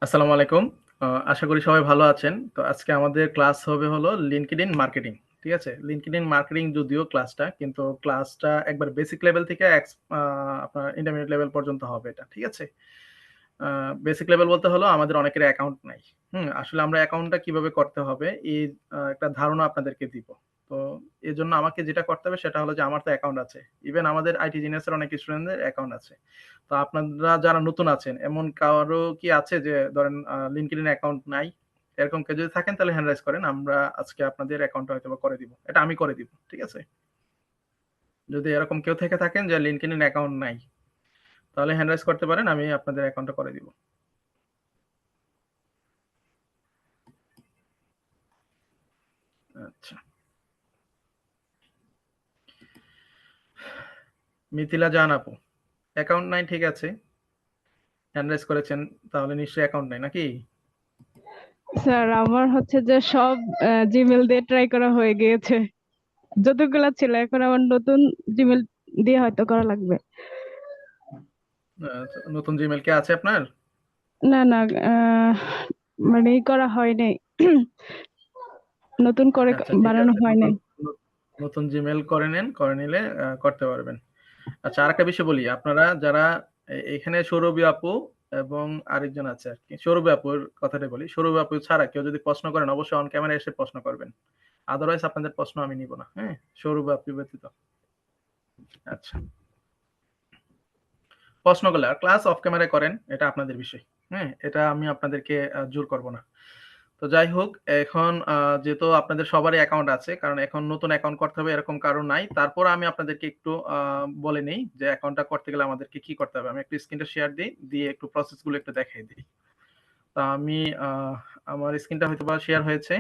আসসালামু আলাইকুম। আশা করি সবাই ভালো আছেন। তো আজকে আমাদের ক্লাস হবে হলো লিঙ্কডইন মার্কেটিং। ঠিক আছে? লিঙ্কডইন মার্কেটিং যদিও ক্লাসটা, কিন্তু ক্লাসটা একবার বেসিক লেভেল থেকে আপনার ইন্টারমিডিয়েট লেভেল পর্যন্ত হবে এটা। ঠিক আছে? আ বেসিক লেভেল বলতে হলো আমাদের অনেকের অ্যাকাউন্ট নাই। আসলে আমরা অ্যাকাউন্টটা কিভাবে করতে হবে এই একটা ধারণা আপনাদেরকে দিব। তো এজন্য আমাকে যেটা করতে হবে সেটা হলো যে আমার তো অ্যাকাউন্ট আছে। ইভেন আমাদের আইটি জিনিয়াস এর অনেক স্টুডেন্টদের অ্যাকাউন্ট আছে। তো আপনারা যারা নতুন আছেন, এমন কারো কি আছে যে ধরেন LinkedIn অ্যাকাউন্ট নাই? এরকম কেউ যদি থাকেন তাহলে হ্যান্ড রাইজ করেন। আমরা আজকে আপনাদের অ্যাকাউন্টটা হয়তোবা করে দিব। এটা আমি করে দিব। ঠিক আছে? যদি এরকম কেউ থেকে থাকেন যে LinkedIn অ্যাকাউন্ট নাই, তাহলে হ্যান্ড রাইজ করতে পারেন। আমি আপনাদের অ্যাকাউন্টটা করে দিব। আচ্ছা। মিথিলা জাহান আপু, অ্যাকাউন্ট নাই ঠিক আছে। হ্যান্ড রাইজ করেছেন, তাহলে নিশ্চয়ই অ্যাকাউন্ট নাই নাকি? স্যার আমার হচ্ছে যে সব জিমেল দিয়ে ট্রাই করা হয়ে গিয়েছে, যতগুলা ছিল এখন আমার নতুন জিমেল দিয়ে হয়তো করা লাগবে। নতুন জিমেইল কি আছে আপনার? না না, আহ, মানে ই করা হয় নাই, নতুন করে আচ্ছা ঠিক বানানো আছে। হয় নতুন নাই। নতুন জিমেইল করে নেন, করে নিলে করতে পারবেন। আচ্ছা, আরেকটা বিষয় বলি। আপনারা যারা এখানে সৌরভী আপু এবং আরেকজন আছে আরকি। সৌরভী আপুর কথাটাই বলি। সৌরভী আপু ছাড়া কেউ যদি প্রশ্ন করেন অবশ্যই অন ক্যামেরা এসে প্রশ্ন করবেন। আদারওয়াইজ আপনাদের প্রশ্ন আমি নিব না। হ্যাঁ? সৌরভী আপু ব্যতীত। আচ্ছা। প্রশ্ন করলে আর ক্লাস অফ ক্যামেরায় করেন, এটা আপনাদের বিষয়। হ্যাঁ? এটা আমি আপনাদেরকে জোর করব না। তো যাই হোক, এখন যেহেতু আপনাদের সবারই অ্যাকাউন্ট আছে, কারণ এখন নতুন অ্যাকাউন্ট করতে হবে এরকম কারো নাই। তারপর আমি আপনাদেরকে একটু বলে নেই যে অ্যাকাউন্টটা করতে গেলে আমাদেরকে কি করতে হবে। আমি একটু স্ক্রিনটা শেয়ার দেই, দিয়ে একটু প্রসেস গুলো একটু দেখাই দিই। তো আমি আমার স্ক্রিনটা হয়তোবা শেয়ার হয়েছে।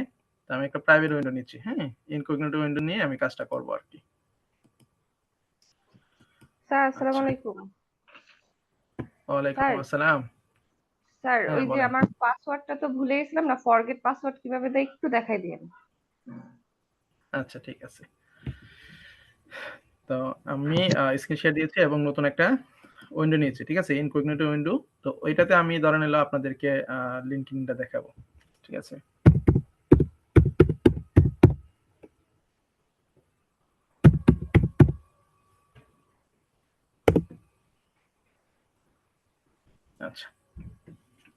তো আমি একটা প্রাইভেট উইন্ডো নিচ্ছি। হ্যাঁ? ইনকগনিটো উইন্ডো নিয়ে আমি কাজটা করব আরকি। স্যার আসসালামু আচ্ছা। আলাইকুম। ওয়ালাইকুম স্যার আসসালাম। স্যার হ্যাঁ, ওই যে বলেন। আমার পাসওয়ার্ডটা তো ভুলে গেছিলাম না, ফরগেট পাসওয়ার্ড কিভাবে দেয় একটু দেখাই দিন। আচ্ছা ঠিক আছে। তো আমি স্ক্রিন শেয়ার দিয়েছি এবং নতুন একটা উইন্ডো নিয়েছি। ঠিক আছে? Incognito window. তো ওইটাতে আমি ধরে নিলাম আপনাদেরকে লিঙ্কডইনটা দেখাবো। ঠিক আছে? আচ্ছা।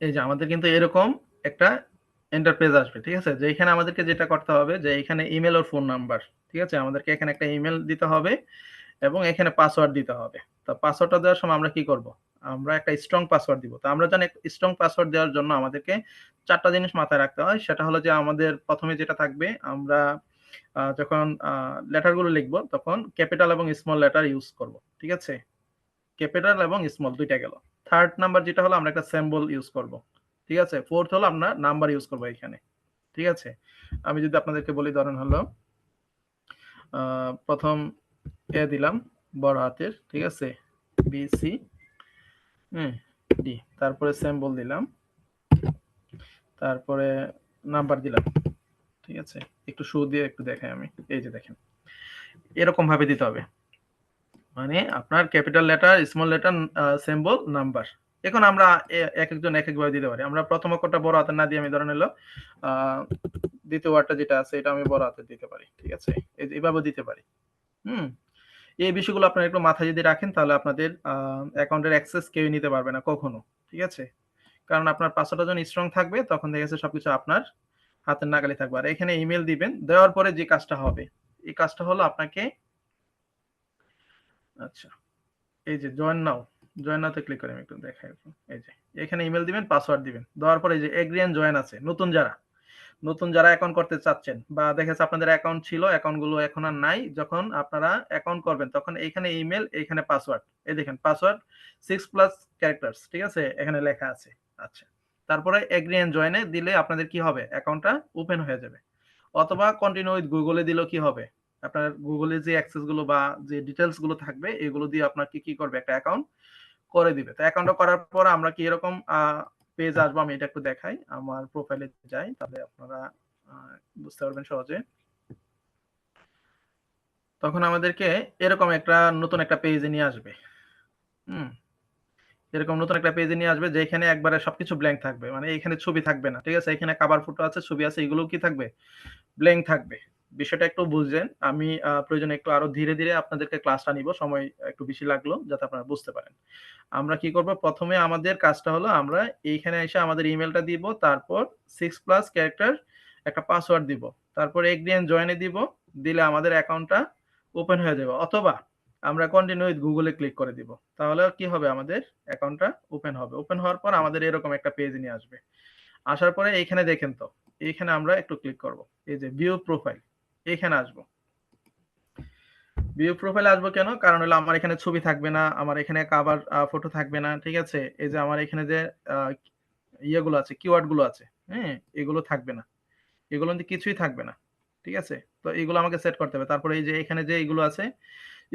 এই যে আমাদের কিন্তু এরকম একটা এন্টারপ্রাইজ আসবে। ঠিক আছে? যে এখানে আমাদেরকে যেটা করতে হবে যে এখানে ইমেইল আর ফোন নাম্বার। ঠিক আছে? আমাদেরকে এখানে একটা ইমেইল দিতে হবে এবং এখানে পাসওয়ার্ড দিতে হবে। তো পাসওয়ার্ডটা দেওয়ার সময় আমরা কি করব? আমরা একটা স্ট্রং পাসওয়ার্ড দিব। তো আমরা জানি স্ট্রং পাসওয়ার্ড দেওয়ার জন্য আমাদেরকে ৪ টা জিনিস মাথায় রাখতে হয়। সেটা হলো যে আমাদের ১ম এ যেটা থাকবে, আমরা যখন লেটার গুলো লিখব তখন ক্যাপিটাল এবং স্মল লেটার ইউস করব। ঠিক আছে? ক্যাপিটাল এবং স্মল ২ টা গেল। 3rd নাম্বার যেটা হলো আমরা একটা সিম্বল ইউস করব। ঠিক আছে? 4th হলো আমরা নাম্বার ইউস করব এখানে। ঠিক আছে? আমি যদি আপনাদেরকে বলি, ধরেন হলো ১ম এ দিলাম বড় হাতের, ঠিক আছে? BC, হ্যাঁ? D, তারপরে সিম্বল দিলাম, তারপরে নাম্বার দিলাম। ঠিক আছে? একটু শো দিয়ে একটু দেখাই আমি। এই যে দেখেন। এরকম ভাবে দিতে হবে। মানে আপনার capital letter, small letter, symbol, number. এখন আমরা একেকজন একেকভাবে দিতে পারি। আমরা প্রথম অক্ষরটা বড় হাতের না দিয়ে আমি ধরে নিল আ দ্বিতীয় ওয়ার্ডটা যেটা আছে এটা আমি বড় হাতের দিতে পারি। ঠিক আছে? এই যে এভাবে দিতে পারি। হুম? এই বিষয়গুলো আপনারা একটু মাথায় যদি রাখেন তাহলে আপনাদের অ্যাকাউন্টের অ্যাক্সেস কেউই নিতে পারবে না কখনো। ঠিক আছে? কারণ আপনার পাসওয়ার্ডটা যখন স্ট্রং থাকবে তখন দেখা যাচ্ছে সবকিছু আপনার হাতের নাগালে থাকবে। আর এখানে ইমেইল দিবেন। দেওয়ার পরে যে কাজটা হবে, এই কাজটা হলো আপনাকে আচ্ছা, এই যে জয়েন নাও, জয়েন নাও তে ক্লিক করে আমি একটু দেখাই একটু। এই যে এখানে ইমেইল দিবেন, পাসওয়ার্ড দিবেন। দেওয়ার পরে এই যে এগ্রি এন্ড জয়েন আছে। নতুন যারা অ্যাকাউন্ট করতে চাচ্ছেন বা দেখা যাচ্ছে আপনাদের অ্যাকাউন্ট ছিল, অ্যাকাউন্ট গুলো এখন আর নাই। যখন আপনারা অ্যাকাউন্ট করবেন তখন এইখানে ইমেইল, এইখানে পাসওয়ার্ড। এই দেখেন পাসওয়ার্ড 6 প্লাস ক্যারেক্টারস। ঠিক আছে? এখানে লেখা আছে। আচ্ছা। তারপরে এগ্রি এন্ড জয়েন এ দিলে আপনাদের কি হবে? অ্যাকাউন্টটা ওপেন হয়ে যাবে। অথবা কন্টিনিউ উইথ গুগল এ দিলেও কি হবে? আপনার গুগলের যে অ্যাক্সেস গুলো বা যে ডিটেইলস গুলো থাকবে এগুলো দিয়ে আপনাকে কি করবে? একটা অ্যাকাউন্ট করে দিবে। তো অ্যাকাউন্টটা করার পর আমরা কি এরকম পেজ আসবো, আমি এটা একটু দেখাই। আমার প্রোফাইলে যাই, তাহলে আপনারা আ বুঝতে পারবেন সহজে। তখন আমাদেরকে এরকম একটা নতুন একটা পেজে নিয়ে আসবে। হুম? এরকম নতুন একটা পেজে নিয়ে আসবে যেখানে একবারে সবকিছু ব্ল্যাঙ্ক থাকবে, মানে এখানে ছবি থাকবে না, ঠিক আছে? এখানে কভার ফটো আছে, ছবি আছে, এগুলো কি থাকবে? ব্ল্যাঙ্ক থাকবে। বিষয়টা একটু বুঝেন। আমি প্রয়োজনে একটু আরো ধীরে, ধীরে আপনাদেরকে ক্লাসটা নিব। সময় একটু বেশি লাগলো যাতে আপনারা বুঝতে পারেন। আমরা কি করব? ১ম এ আমাদের কাজটা হলো আমরা এইখানে এসে আমাদের ইমেইলটা দিব। তারপর 6 প্লাস ক্যারেক্টার একটা পাসওয়ার্ড দিব। তারপর এগ্রি এন্ড জয়েন এ দিব। দিলে আমাদের অ্যাকাউন্টটা ওপেন হয়ে যাবে। অথবা আমরা continue with Google A click করে দিব। তাহলে কি হবে? আমাদের অ্যাকাউন্টটা ওপেন হবে। ওপেন হওয়ার পর আমাদের এরকম একটা পেজ নিয়ে আসবে। আসার পরে এইখানে দেখেন তো, এইখানে আমরা একটু ক্লিক করব। এই যে ভিউ প্রোফাইল, এইখানে আসবো। ভিউ প্রোফাইলে আসবো কেন? কারণ হলো আমার এখানে ছবি থাকবে না, আমার এখানে কভার ফটো থাকবে না, ঠিক আছে? এই যে আমার এখানে যে আ ইয়েগুলো আছে, কিওয়ার্ড গুলো আছে, হ্যাঁ? এগুলো থাকবে না। এগুলো কিন্তু কিছুই থাকবে না। ঠিক আছে? তো এগুলো আমাকে সেট করতে হবে। তারপরে এই যে এখানে যে এগুলো আছে,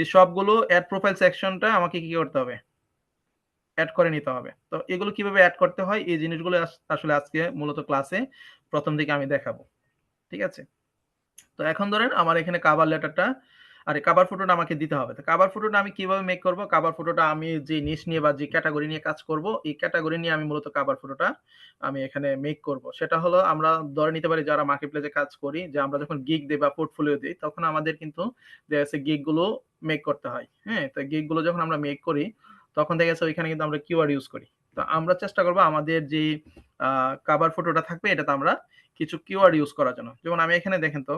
এই সবগুলো এড প্রোফাইল সেকশনটা আমাকে কি করতে হবে? এড করে নিতে হবে। তো এগুলো কিভাবে এড করতে হয় এই জিনিসগুলো আসলে আজকে মূলত ক্লাসে ১ম দিকে আমি দেখাবো। ঠিক আছে? তো এখন ধরেন আমার এখানে কভার লেটারটা আরে কভার ফটোটা আমাকে দিতে হবে। তো কভার ফটোটা আমি কিভাবে মেক করব? কভার ফটোটা আমি যে নিশ নিয়ে বা যে ক্যাটেগরি নিয়ে কাজ করব, এই ক্যাটেগরি নিয়ে আমি মূলত কভার ফটোটা আমি এখানে মেক করব। সেটা হলো আমরা ধরে নিতে পারি যারা মার্কেট প্লেসে কাজ করি যে আমরা যখন গিগ দেই বা পোর্টফোলিও দেই তখন আমাদের কিন্তু দেখা যাচ্ছে গিগ গুলো মেক করতে হয়। হ্যাঁ? তো গিগ গুলো যখন আমরা মেক করি তখন দেখা যাচ্ছে ওইখানে কিন্তু আমরা কিওয়ার্ড ইউজ করি। তো আমরা চেষ্টা করব আমাদের যে আ কভার ফটোটা থাকবে এটাতে আমরা কিছু কিওয়ার্ড ইউজ করার জন্য। যেমন আমি এখানে দেখেন তো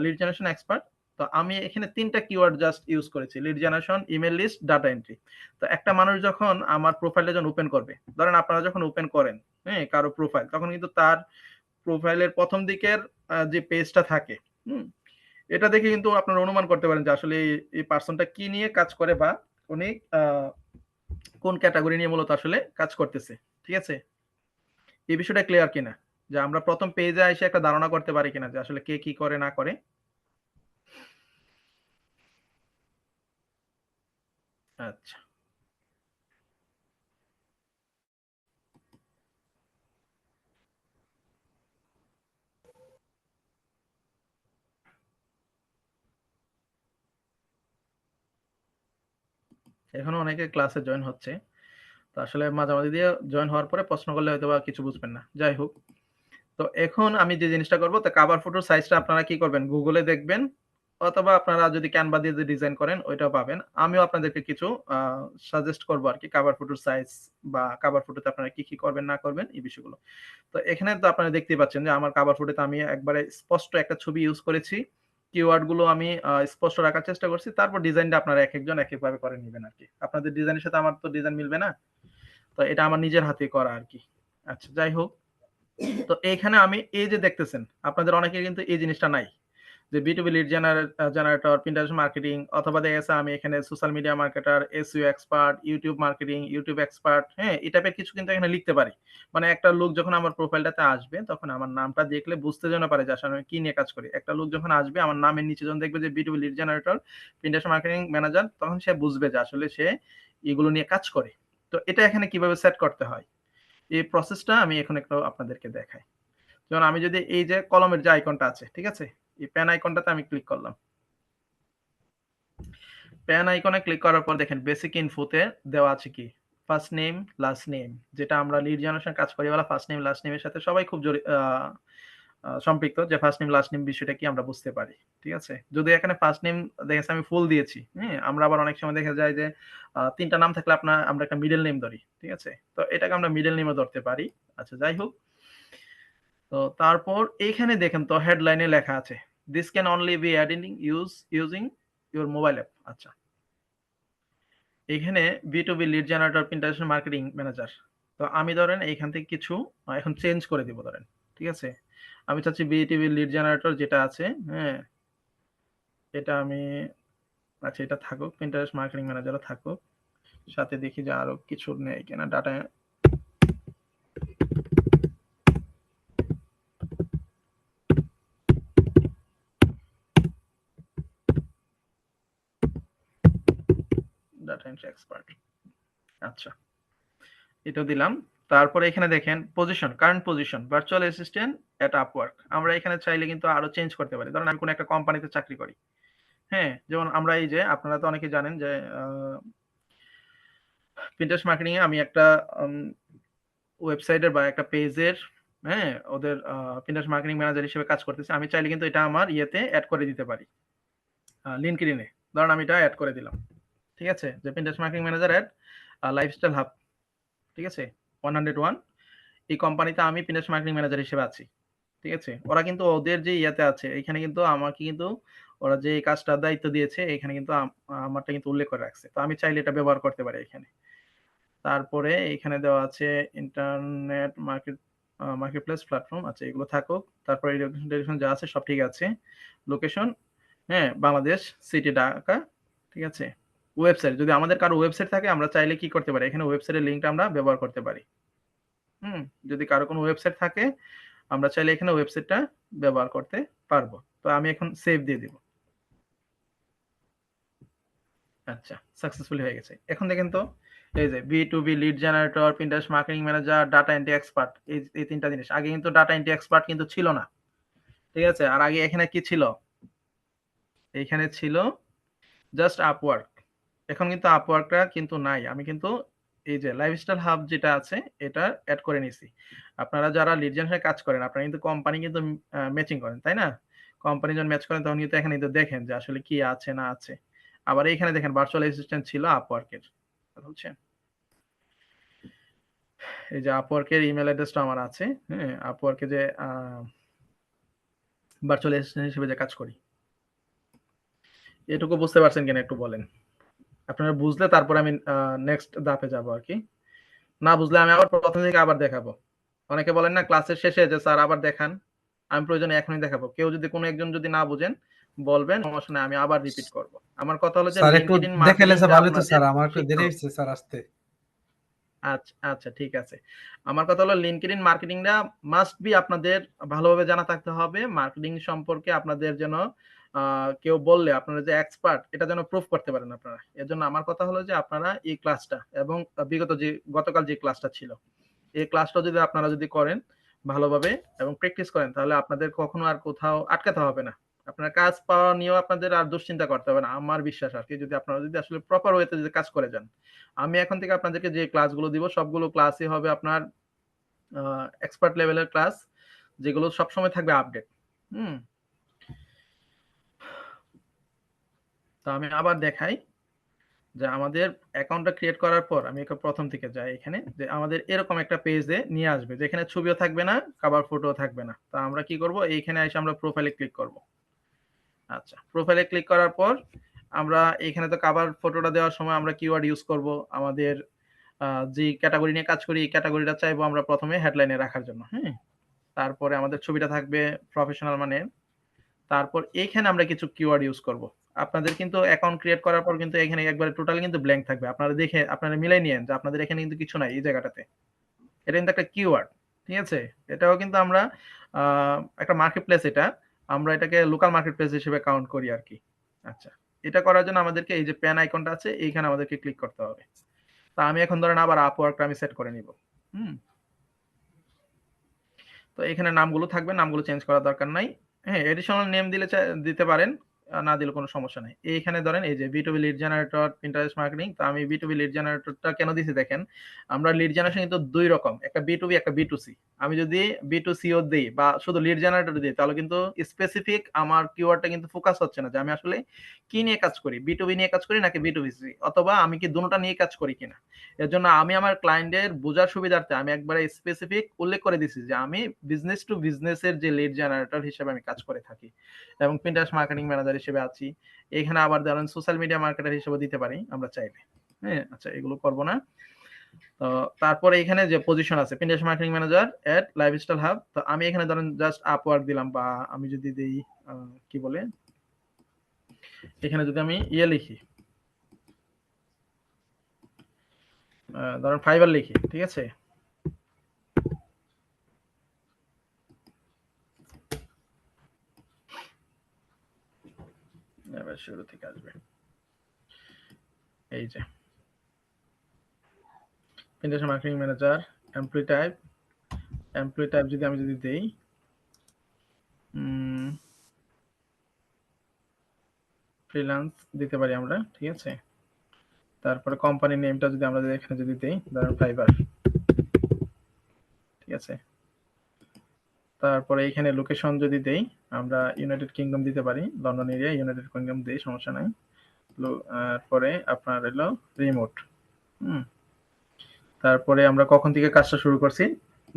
লিড জেনারেশন এক্সপার্ট। তো আমি এখানে ৩ টা কিওয়ার্ড জাস্ট ইউজ করেছি। Lead generation, email list, data entry. তো একটা মানুষ যখন আমার প্রোফাইলটা যখন ওপেন করবে, ধরেন আপনারা যখন ওপেন করেন, হ্যাঁ? কারো প্রোফাইল, তখন কিন্তু তার প্রোফাইলের ১ম দিকের যে পেজটা থাকে, হুম? এটা দেখে কিন্তু আপনারা অনুমান করতে পারেন যে আসলে এই পারসনটা কি নিয়ে কাজ করে বা উনি আ কোন ক্যাটেগরি নিয়ে মূলত আসলে কাজ করতেছে। ঠিক আছে? এই বিষয়টা ক্লিয়ার কিনা? যে আমরা ১ম পেজে আইসা একটা ধারণা করতে পারি কিনা যে আসলে কে কি করে না করে? আচ্ছা। এখনো অনেকে ক্লাসে জয়েন হচ্ছে। তো আসলে মাঝামাঝি দিয়ে জয়েন হওয়ার পরে প্রশ্ন করলে হয়তোবা কিছু বুঝবেন না। যাই হোক। তো এখন আমি যে জিনিসটা করব তা কভার ফটোর সাইজটা আপনারা কি করবেন? Google এ দেখবেন অথবা আপনারা যদি Canva দিয়ে যে ডিজাইন করেন ওইটাও পাবেন। আমিও আপনাদেরকে কিছু আ সাজেস্ট করব আরকি কভার ফটোর সাইজ বা কভার ফটোতে আপনারা কি, কি করবেন না করবেন এই বিষয়গুলো। তো এখানে তো আপনারা দেখতেই পাচ্ছেন যে আমার কভার ফটোতে আমি একবারে স্পষ্ট একটা ছবি ইউজ করেছি। কিওয়ার্ড গুলো আমি স্পষ্ট রাখার চেষ্টা করছি। তারপর ডিজাইনটা আপনারা একেকজন একেকভাবে করে নিবেন আরকি। আপনাদের ডিজাইনের সাথে আমার তো ডিজাইন মিলবে না। তো এটা আমার নিজের হাতে করা আরকি। আচ্ছা যাই হোক। তো এইখানে আমি এই যে দেখতেছেন, আপনাদের অনেকের কিন্তু এই জিনিসটা নাই। যে B2B lead generator, Pinterest marketing অথবা দেখা গেছে আমি এখানে social media marketer, SEO expert, YouTube marketing, YouTube expert, হ্যাঁ? এই টাইপের কিছু কিন্তু এখানে লিখতে পারি। মানে একটা লোক যখন আমার প্রোফাইলটাতে আসবে তখন আমার নামটা দেখলে বুঝতে যেন পারে যে আসলে আমি কি নিয়ে কাজ করি। একটা লোক যখন আসবে আমার নামের নিচে যখন দেখবে যে B2B lead generator, Pinterest marketing manager তখন সে বুঝবে যে আসলে সে এগুলো নিয়ে কাজ করে। তো এটা এখানে কিভাবে সেট করতে হয়? এই প্রসেসটা আমি এখন একটু আপনাদেরকে দেখাই। যেমন আমি যদি এই যে কলমের যে আইকনটা আছে, ঠিক আছে? এই পেন আইকনটাতে আমি ক্লিক করলাম। পেন আইকনে ক্লিক করার পর দেখেন বেসিক ইনফোতে দেওয়া আছে কি? ফার্স্ট নেম, লাস্ট নেম যেটা আমরা লিড জেনারেশন কাজ করি বলা ফার্স্ট নেম, লাস্ট নেমের সাথে সবাই খুব সম্পৃক্ত যে ফার্স্ট নেম, লাস্ট নেম বিষয়টা কি আমরা বুঝতে পারি। ঠিক আছে? যদি এখানে ফার্স্ট নেম দেখা যাচ্ছে আমি ফুল দিয়েছি, হ্যাঁ? আমরা আবার অনেক সময় দেখা যায় যে ৩ টা নাম থাকলে আমরা একটা মিডল নেম ধরি। ঠিক আছে? তো এটাকে আমরা মিডল নেমও ধরতে পারি। আচ্ছা যাই হোক। তো তারপর এইখানে দেখেন তো হেডলাইনে লেখা আছে, "This can only be added using your mobile app" আচ্ছা। এখানে B2B lead generator Pinterest marketing manager. তো আমি ধরেন এইখান থেকে কিছু এখন চেঞ্জ করে দিব ধরেন। ঠিক আছে? আমি চাচ্ছি B2B লিড জেনারেটর যেটা আছে, হ্যাঁ? এটা আমি আচ্ছা এটা থাকুক। Pinterest মার্কেটিং ম্যানেজারও থাকুক। সাথে দেখি যে আরো কিছু নেই কিনা ডাটা এন্ট্রি এক্সপার্ট। আচ্ছা। এটাও দিলাম। তারপরে এখানে দেখেন position, current position, virtual assistant at Upwork. আমরা এখানে চাইলে কিন্তু আরো চেঞ্জ করতে পারি। ধরেন আমি কোন একটা কোম্পানিতে চাকরি করি। হ্যাঁ? যেমন আমরা এই যে আপনারা তো অনেকেই জানেন যে আ Pinterest মার্কেটিং এ আমি একটা ওয়েবসাইটের বা একটা পেজের, হ্যাঁ, ওদের Pinterest মার্কেটিং ম্যানেজার হিসেবে কাজ করতেছি। আমি চাইলে কিন্তু এটা আমার ইয়েতে এড করে দিতে পারি। LinkedIn এ। ধরেন আমি এটা এড করে দিলাম। ঠিক আছে? যে Pinterest মার্কেটিং ম্যানেজার এট লাইফস্টাইল হাব। ঠিক আছে? 101 এই কোম্পানিতে আমি Pinterest মার্কেটিং ম্যানেজার হিসেবে আছি। ঠিক আছে? ওরা কিন্তু ওদের যে ইয়েতে আছে এখানে কিন্তু আমাকে কিন্তু ওরা যে এই কাজটার দায়িত্ব দিয়েছে এখানে কিন্তু আমারটা কিন্তু উল্লেখ করে রাখছে। তো আমি চাইলে এটা ব্যবহার করতে পারি এখানে। তারপরে এখানে দেওয়া আছে ইন্টারনেট মার্কেটপ্লেস প্ল্যাটফর্ম। আচ্ছা, এগুলো থাকুক। তারপরে ডিরেকশন যা আছে সব ঠিক আছে। লোকেশন, হ্যাঁ, বাংলাদেশ, সিটি ঢাকা। ঠিক আছে? ওয়েবসাইট, যদি আমাদের কারো ওয়েবসাইট থাকে আমরা চাইলে কি করতে পারি? এখানে ওয়েবসাইটের লিঙ্কটা আমরা ব্যবহার করতে পারি। যদি কারো কোনো ওয়েবসাইট থাকে আমরা চাইলে এখানে ওয়েবসাইটটা ব্যবহার করতে পারবো। তো আমি এখন সেভ দিয়ে দিব। আচ্ছা, সাকসেসফুলি হয়ে গেছে। এখন দেখেন তো, এই যে B2B lead generator, Pinterest marketing manager, data entry expert, এই তিনটা জিনিস। আগে কিন্তু ডাটা এন্ট্রি এক্সপার্ট কিন্তু ছিল না। ঠিক আছে? আর আগে এখানে কি ছিল? এইখানে ছিল জাস্ট আপওয়ার্ক। এখন কিন্তু আপওয়ার্কটা কিন্তু নাই। আমি কিন্তু এই যে লাইফস্টাইল হাব যেটা আছে এটা এড করে নিছি। আপনারা যারা লিড জেনারেশনে কাজ করেন আপনারা কিন্তু কোম্পানি কিন্তু ম্যাচিং করেন, তাই না? কোম্পানি যখন ম্যাচ করেন তখন কিন্তু এখানে কিন্তু দেখেন যে আসলে কি আছে না আছে। আবার এইখানে দেখেন ভার্চুয়াল অ্যাসিস্ট্যান্ট ছিল আপওয়ার্কের। বুঝছেন? এই যে আপওয়ার্কের ইমেল অ্যাড্রেসটা আমার আছে। হ্যাঁ, আপওয়ার্কে যে ভার্চুয়াল অ্যাসিস্ট্যান্ট হিসেবে যে কাজ করি। এটুকু বুঝতে পারছেন কিনা একটু বলেন। আপনারা বুঝলে তারপর আমি নেক্সট ধাপে যাব আরকি। না বুঝলে আমি আবার প্রথম থেকে আবার দেখাবো। অনেকে বলেন না ক্লাসের শেষে যে স্যার আবার দেখান। আমি প্রয়োজনে এখনই দেখাবো। কেউ যদি কোনো একজন যদি না বুঝেন বলবেন, সমস্যা নাই, আমি আবার রিপিট করব। আমার কথা হলো যে স্যার একটু লিংকডইন দেখাইলে মার্কেটিংটা স্যার ভালো হতো আপনাদের স্যার, আমার একটু শিখতে দেরি হবে। হচ্ছে স্যার আসতে। আচ্ছা, আচ্ছা, ঠিক আছে। আমার কথা হলো লিংকডইন মার্কেটিংটা মাস্ট বি আপনাদের ভালোভাবে জানা থাকতে হবে। মার্কেটিং সম্পর্কে আপনাদের যেন কেউ বললে আপনারা যে এক্সপার্ট এটা যেন প্রুফ করতে পারেন আপনারা। এজন্য আমার কথা হলো যে আপনারা এই ক্লাসটা এবং গতকাল যে ক্লাসটা ছিল, এই ক্লাসটা যদি আপনারা যদি করেন ভালোভাবে এবং প্র্যাকটিস করেন তাহলে আপনাদের কখনো আর কোথাও আটকাতে হবে না। আপনার কাজ পাওয়া নিয়েও আপনাদের আর দুশ্চিন্তা করতে হবে না। আমার বিশ্বাস আরকি, যদি আপনারা যদি আসলে প্রপার ওয়েতে যদি কাজ করে যান। আমি এখন থেকে আপনাদেরকে যে ক্লাসগুলো দিব সবগুলো ক্লাসই হবে আপনার এক্সপার্ট লেভেলের ক্লাস, যেগুলো সবসময় থাকবে আপডেট। হুম? তো আমি আবার দেখাই যে আমাদের অ্যাকাউন্টটা ক্রিয়েট করার পর আমি প্রথম থেকে যাই এখানে, যে আমাদের এরকম একটা পেজে নিয়ে আসবে যেখানে ছবিও থাকবে না, কভার ফটোও থাকবে না। তো আমরা কি করব? এইখানে এসে আমরা প্রোফাইলে ক্লিক করব। আচ্ছা, প্রোফাইলে ক্লিক করার পর আমরা এখানে তো কভার ফটোটা দেওয়ার সময় আমরা কিওয়ার্ড ইউজ করব। আমাদের যে ক্যাটাগরি নিয়ে কাজ করি এই ক্যাটাগরিটা চাইবো আমরা প্রথমে হেডলাইনে রাখার জন্য। হ্যাঁ? তারপরে আমাদের ছবিটা থাকবে প্রফেশনাল মানের। তারপর এইখানে আমরা কিছু কিওয়ার্ড ইউজ করব। আপনাদের কিন্তু অ্যাকাউন্ট ক্রিয়েট করার পর কিন্তু এখানে একবারে টোটালি কিন্তু ব্ল্যাংক থাকবে। আপনারা দেখে আপনারা মিলাই নিয়েন যে আপনাদের এখানে কিন্তু কিছু নাই এই জায়গাটাতে। এটা কিন্তু একটা কিওয়ার্ড। ঠিক আছে? এটাও কিন্তু আমরা আ একটা মার্কেট প্লেস এটা। আমরা এটাকে লোকাল মার্কেট প্লেস হিসেবে কাউন্ট করি আরকি। আচ্ছা। এটা করার জন্য আমাদেরকে এই যে পেন আইকনটা আছে এইখানে আমাদেরকে ক্লিক করতে হবে। তো আমি এখন ধরেন আবার আপওয়ার্কটা আমি সেট করে নিব। হুম? তো এখানে নামগুলো থাকবে, নামগুলো চেঞ্জ করার দরকার নাই। হ্যাঁ, এডিশনাল নেম দিতে পারেন। না দিলে কোনো সমস্যা নাই। এইখানে ধরেন এই যে B2B lead generator, Pinterest marketing. তো আমি B2B লিড জেনারেটরটা কেন দিছি দেখেন। আমরা লিড জেনারেশন কিন্তু ২ রকম। একটা B2B একটা B2C। আমি যদি B2C ও দেই বা শুধু লিড জেনারেটর দিই তাহলে কিন্তু স্পেসিফিক আমার কিওয়ার্ডটা কিন্তু ফোকাস হচ্ছে না যে আমি আসলে কি নিয়ে কাজ করি। B2B নিয়ে কাজ করি নাকি B2BC, অথবা আমি কি দোনোটা নিয়ে কাজ করি কিনা। এজন্য আমি আমার ক্লায়েন্টের বোঝার সুবিধার্থে আমি একবারে স্পেসিফিক উল্লেখ করে দিছি যে আমি বিজনেস টু বিজনেস এর যে লিড জেনারেটর হিসেবে আমি কাজ করে থাকি এবং Pinterest মার্কেটিং ম্যানেজার হিসেবে আছি। এখানে আবার ধরেন সোশ্যাল মিডিয়া মার্কেটার হিসেবে দিতে পারি আমরা চাইলে। হ্যাঁ? আচ্ছা, এগুলো করব না। তো তারপরে এখানে যে পজিশন আছে Pinterest মার্কেটিং ম্যানেজার এট লাইফস্টাইল হাব। তো আমি এখানে ধরেন জাস্ট আপওয়ার্ক দিলাম, বা আমি যদি দেই কি বলে, এখানে যদি আমি লিখি, ধরেন ফাইবার লিখি। ঠিক আছে? এবার শুরু থেকে আসবে। এই যে Pinterest marketing manager, employee type যদি আমি যদি দেই ফ্রিল্যান্স দিতে পারি আমরা। ঠিক আছে? তারপরে কোম্পানি নেমটা যদি আমরা এখানে যদি দেই, ধরেন ফাইবার, ঠিক আছে। তারপরে এখানে লোকেশন যদি দেই, আমরা ইউনাইটেড কিংডম দিতে পারি, লন্ডন এরিয়া ইউনাইটেড কিংডম দেই, সমস্যা নাই। তারপরে আপনার এলো রিমোট। তারপরে আমরা কখন থেকে কাজটা শুরু করছি,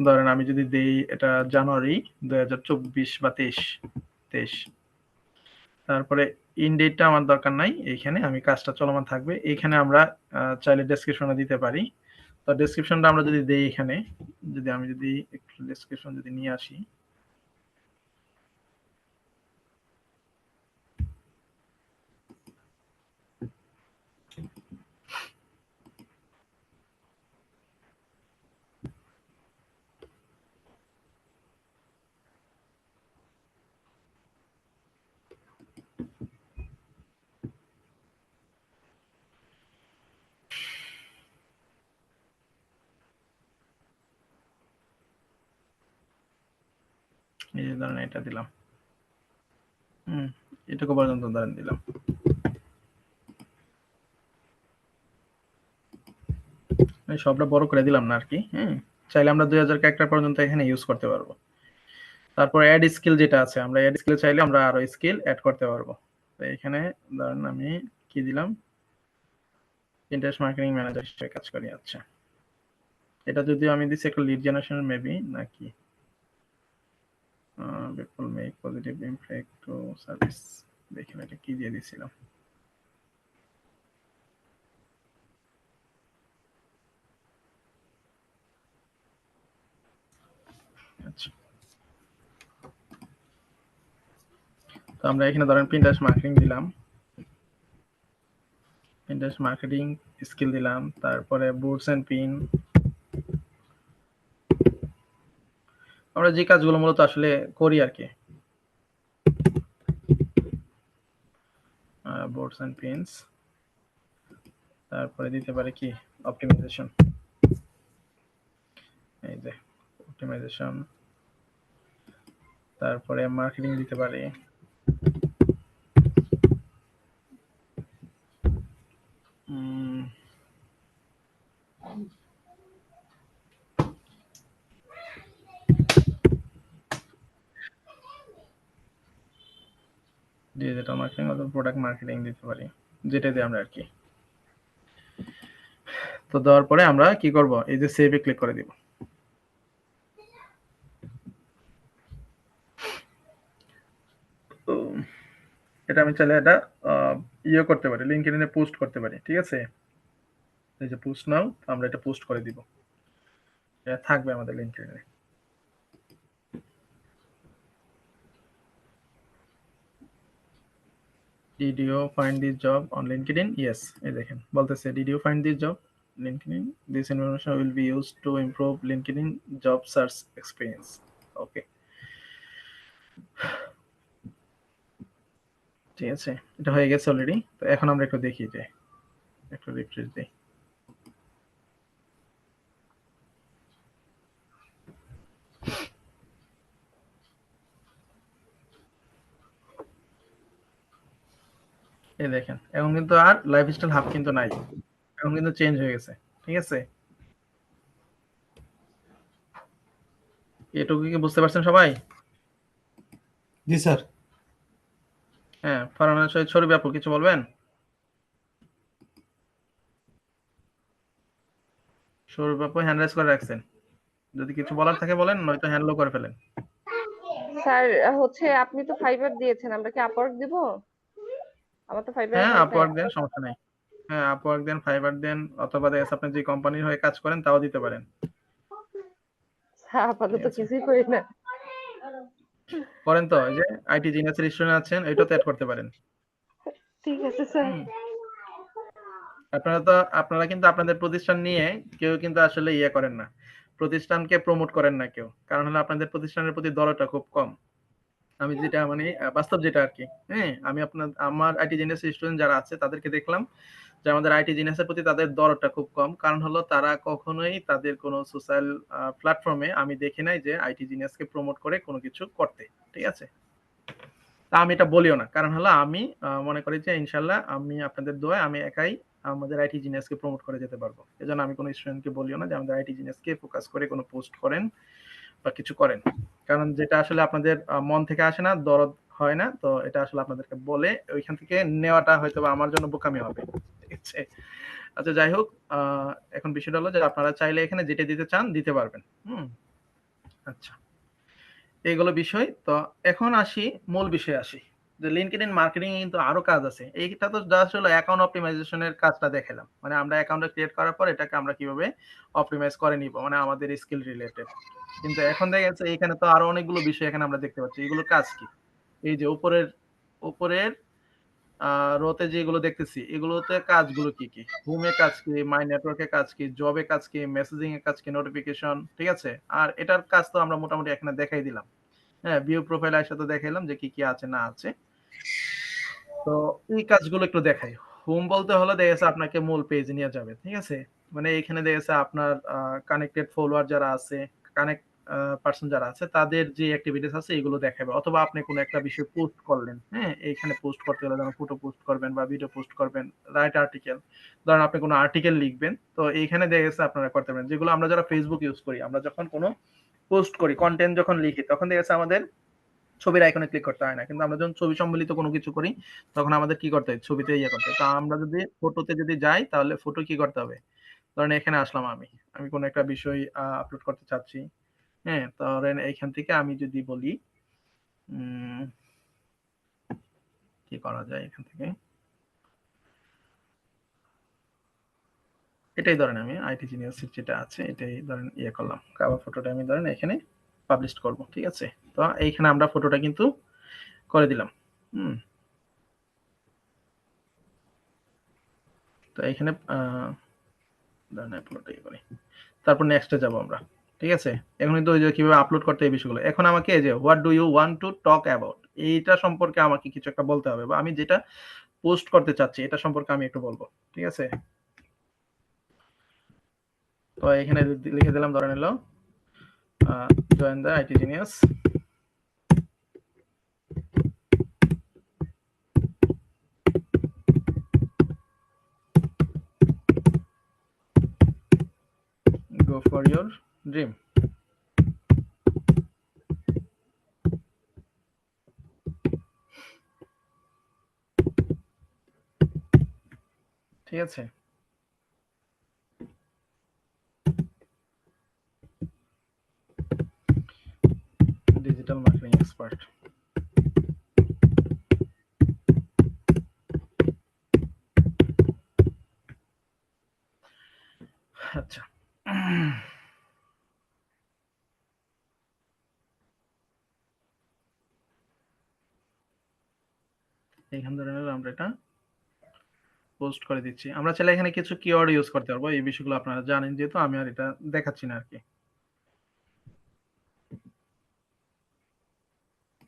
ধরেন আমি যদি দেই এটা জানুয়ারি 2024 বা 23। তারপরে ইন ডেটটা আমার দরকার নাই, এইখানে আমি কাজটা চলমান থাকবে। এইখানে আমরা চাইলে ডেসক্রিপশনে দিতে পারি। তো ডেসক্রিপশনটা আমরা যদি দেই এখানে, যদি আমি যদি একটু ডেসক্রিপশন যদি নিয়ে আসি, এই যে ধরেন এটা দিলাম, এটুকু পর্যন্ত ধরেন দিলাম। আমি সবটা বড় করে দিলাম না আর কি। চাইলে আমরা 2000 ক্যারেক্টার পর্যন্ত এখানে ইউজ করতে পারবো। তারপর অ্যাড স্কিল যেটা আছে, আমরা অ্যাড স্কিল চাইলে আমরা আরো স্কিল অ্যাড করতে পারবো। তো এখানে ধরেন আমি কি দিলাম, ইন্টারেস্ট মার্কেটিং ম্যানেজার হিসেবে কাজ করি। আচ্ছা, এটা যদিও আমি দিচ্ছি একটা লিড জেনারেশন মেবি নাকি, people make positive impact to service, দেখেন এটা কি দিয়ে দিয়েছিলাম। আচ্ছা, তো আমরা এখানে ধরেন পিন্টারেস্ট মার্কেটিং দিলাম, পিন্টারেস্ট মার্কেটিং স্কিল দিলাম, তারপরে বুটস এন্ড পিন। আমরা যে কাজগুলো মূলত আসলে করি আর কি, বুটস এন্ড পিনস। তারপরে দিতে পারে কি অপটিমাইজেশন, এই যে অপটিমাইজেশন। তারপরে মার্কেটিং দিতে পারে, ডিজিটাল মার্কেটিং অথবা প্রোডাক্ট মার্কেটিং দিতে পারি, যেটা দিয়ে আমরা আর কি। তো দেওয়ার পরে আমরা কি করব, এই যে সেভে ক্লিক করে দিব। তো এটা আমি চাইলে এটা ইয়ে করতে পারি, লিঙ্কডইনে পোস্ট করতে পারি, ঠিক আছে। এই যে পোস্ট নাও, আমরা এটা পোস্ট করে দিব, এটা থাকবে আমাদের লিঙ্কডইনে। Did you find this job on LinkedIn? Yes, এই দেখেন বলতেছে did you find this job LinkedIn? This information will be used to improve LinkedIn job search experience. Okay, ঠিক আছে, এটা হয়ে গেছে অলরেডি। তো এখন আমরা একটু দেখি, যে একটু রিফ্রেশ দেই। এই দেখেন এখন কিন্তু আর লাইফস্টাইল হাব কিন্তু নাই, এখন কিন্তু চেঞ্জ হয়ে গেছে, ঠিক আছে। এটুকু কি বুঝতে পারছেন সবাই? জি স্যার। হ্যাঁ, ফারহানা শহীদ শরীফ আপু কিছু বলবেন? শরীফ আপু হ্যান্ড রাইজ করে রাখছেন, যদি কিছু বলার থাকে বলেন, নয়তো হ্যান্ড লো করে ফেলেন। স্যার হচ্ছে আপনি তো ফাইবার দিয়েছেন, আমরা কি আপওয়ার্ক দিব? আমার তো ফাইবার হ্যাঁ, অ্যাকাউন্ট নাই। আপওয়ার্ক দেন, সমস্যা নাই। হ্যাঁ, আপওয়ার্ক দেন, ফাইবার দেন, অথবা দেখা যাচ্ছে আপনি যে কোম্পানির হয়ে কাজ করেন তাও দিতে পারেন। স্যার আপাতত ঠিক আছে। কিছুই করি না। করেন তো, এই যে আইটি জিনিয়াসের স্টুডেন্ট আছেন, এটাতে অ্যাড করতে পারেন। ঠিক আছে স্যার। হুম। আপনারা কিন্তু আপনাদের প্রতিষ্ঠান নিয়ে কেউ কিন্তু আসলে ইয়ে করেন না, প্রতিষ্ঠানকে প্রমোট করেন না কেউ, কারণ হলো আপনাদের প্রতিষ্ঠানের প্রতি দরদটা খুব কম। আমি যেটা মানে বাস্তব যেটা আর কি। হ্যাঁ, আমি আমার আইটি জিনিয়াস স্টুডেন্ট যারা আছে তাদেরকে দেখলাম যে আমাদের আইটি জিনিয়াসের প্রতি তাদের দরদটা খুব কম, কারণ হলো তারা কখনোই তাদের কোনো সোশ্যাল প্ল্যাটফর্মে আমি দেখি নাই যে আইটি জিনিয়াসকে প্রমোট করে কোনো কিছু করতে, ঠিক আছে। তা আমি এটা বলিও না, কারণ হলো আমি মনে করি যে ইনশাল্লাহ আমি আপনাদের দোয়ায় আমি একাই আমাদের আইটি জিনিয়াসকে প্রমোট করে যেতে পারবো। এজন্য আমি কোনো স্টুডেন্টকে বলিও না যে আমাদের আইটি জিনিয়াসকে ফোকাস করে কোনো পোস্ট করেন বা কিছু করেন, কারণ যেটা আসলে আপনাদের মন থেকে আসে না, দরদ হয় না, তো এটা আসলে আপনাদেরকে বলে ওইখান থেকে নেওয়াটা হয়তো বা আমার জন্য বোকামি হবে, ঠিক আছে? আচ্ছা যাই হোক, এখন বিষয়টা হলো যে আপনারা চাইলে এখানে যেটা দিতে চান দিতে পারবেন। আচ্ছা, এইগুলো বিষয়। তো এখন আসি, মূল বিষয়ে আসি, যে লিঙ্কডইন মার্কেটিং এ কিন্তু আরো কাজ আছে। এইটা তো জাস্ট হলো অ্যাকাউন্ট অপটিমাইজেশনের কাজটা দেখালাম, মানে আমরা অ্যাকাউন্টটা ক্রিয়েট করার পর এটাকে আমরা কিভাবে অপটিমাইজ করে নিব, মানে আমাদের স্কিল রিলেটেড। কিন্তু এখন দেখা যাচ্ছে এখানে তো আরো অনেকগুলো বিষয় এখানে আমরা দেখতে পাচ্ছি, এগুলোর কাজ কি? এই যে উপরের উপরের রোতে যেগুলো দেখতেছি, এগুলোতে কাজগুলো কি কি? হোমে কাজ কি, মাই নেটওয়ার্কে কাজ কি, জবে কাজ কি, মেসেজিং এর কাজ কি, নোটিফিকেশন, ঠিক আছে? আর এটার কাজ তো আমরা মোটামুটি এখানে দেখাই দিলাম। হ্যাঁ, ভিউ প্রোফাইল এর সাথে দেখাইলাম যে কি কি আছে না আছে। তো এই কাজগুলো একটু দেখাই। হোম বলতে হলে দেখা যাচ্ছে আপনাকে মূল পেজ নিয়ে যাবে, ঠিক আছে? মানে এখানে দেখা যাচ্ছে আপনার কানেক্টেড ফলোয়ার যারা আছে, কানেক্ট পার্সন যারা আছে, তাদের যে অ্যাক্টিভিটিস আছে এগুলো দেখাবে। অথবা আপনি কোনো একটা বিষয় পোস্ট করলেন, হ্যাঁ, এইখানে পোস্ট করতে হলে যেমন ফটো পোস্ট করবেন বা ভিডিও পোস্ট করবেন, রাইট আর্টিকেল, ধরেন আপনি কোনো আর্টিকেল লিখবেন, তো এইখানে দেখা যাচ্ছে আপনারা করতে পারেন। যেগুলো আমরা যারা ফেসবুক ইউজ করি, আমরা যখন কোনো পোস্ট করি, কন্টেন্ট যখন লিখি, তখন দেখা যাচ্ছে আমাদের ছবির আইকনে ক্লিক করতে হয় না, কিন্তু আমরা যখন ছবি সম্বলিত কোনো কিছু করি তখন আমাদের কি করতে হয়, ছবিতে ইয়ে করতে হয়। তো আমরা যদি ফটোতে যদি যাই তাহলে ফটো কি করতে হবে, ধরেন এখানে আসলাম, আমি আমি কোনো একটা বিষয় আপলোড করতে চাচ্ছি, হ্যাঁ, ধরেন এইখান থেকে আমি যদি বলি কি করা যায় এখান থেকে, এটাই ধরেন আমি আইটি জিনিয়াসের যেটা আছে এটাই ধরেন ইয়ে করলাম, কাভার ফটোটা আমি ধরেন এখানে পাবলিশ করব, ঠিক আছে? তো এইখানে আমরা ফটোটা কিন্তু করে দিলাম। তো এখানে ধরেন আপলোডটাই করি, তারপর নেক্সটে যাব আমরা, ঠিক আছে? এখন কিন্তু ওই যে কিভাবে আপলোড করতে এই বিষয়গুলো, এখন আমাকে এই যে what do you want to talk about, এইটা সম্পর্কে আমাকে কিছু একটা বলতে হবে, বা আমি যেটা পোস্ট করতে চাচ্ছি এটা সম্পর্কে আমি একটু বলবো, ঠিক আছে? তো এখানে লিখে দিলাম, ধরেন হলো join the IT genius, go for your dream, ঠিক আছে? ডিজিটাল মার্কেটিং এক্সপার্ট, আচ্ছা। এইখান ধরে আমরা এটা পোস্ট করে দিচ্ছি। আমরা চাইলে এখানে কিছু কিওয়ার্ড ইউজ করতে পারবো, এই বিষয়গুলো আপনারা জানেন যেহেতু আমি আর এটা দেখাচ্ছি না আর কি।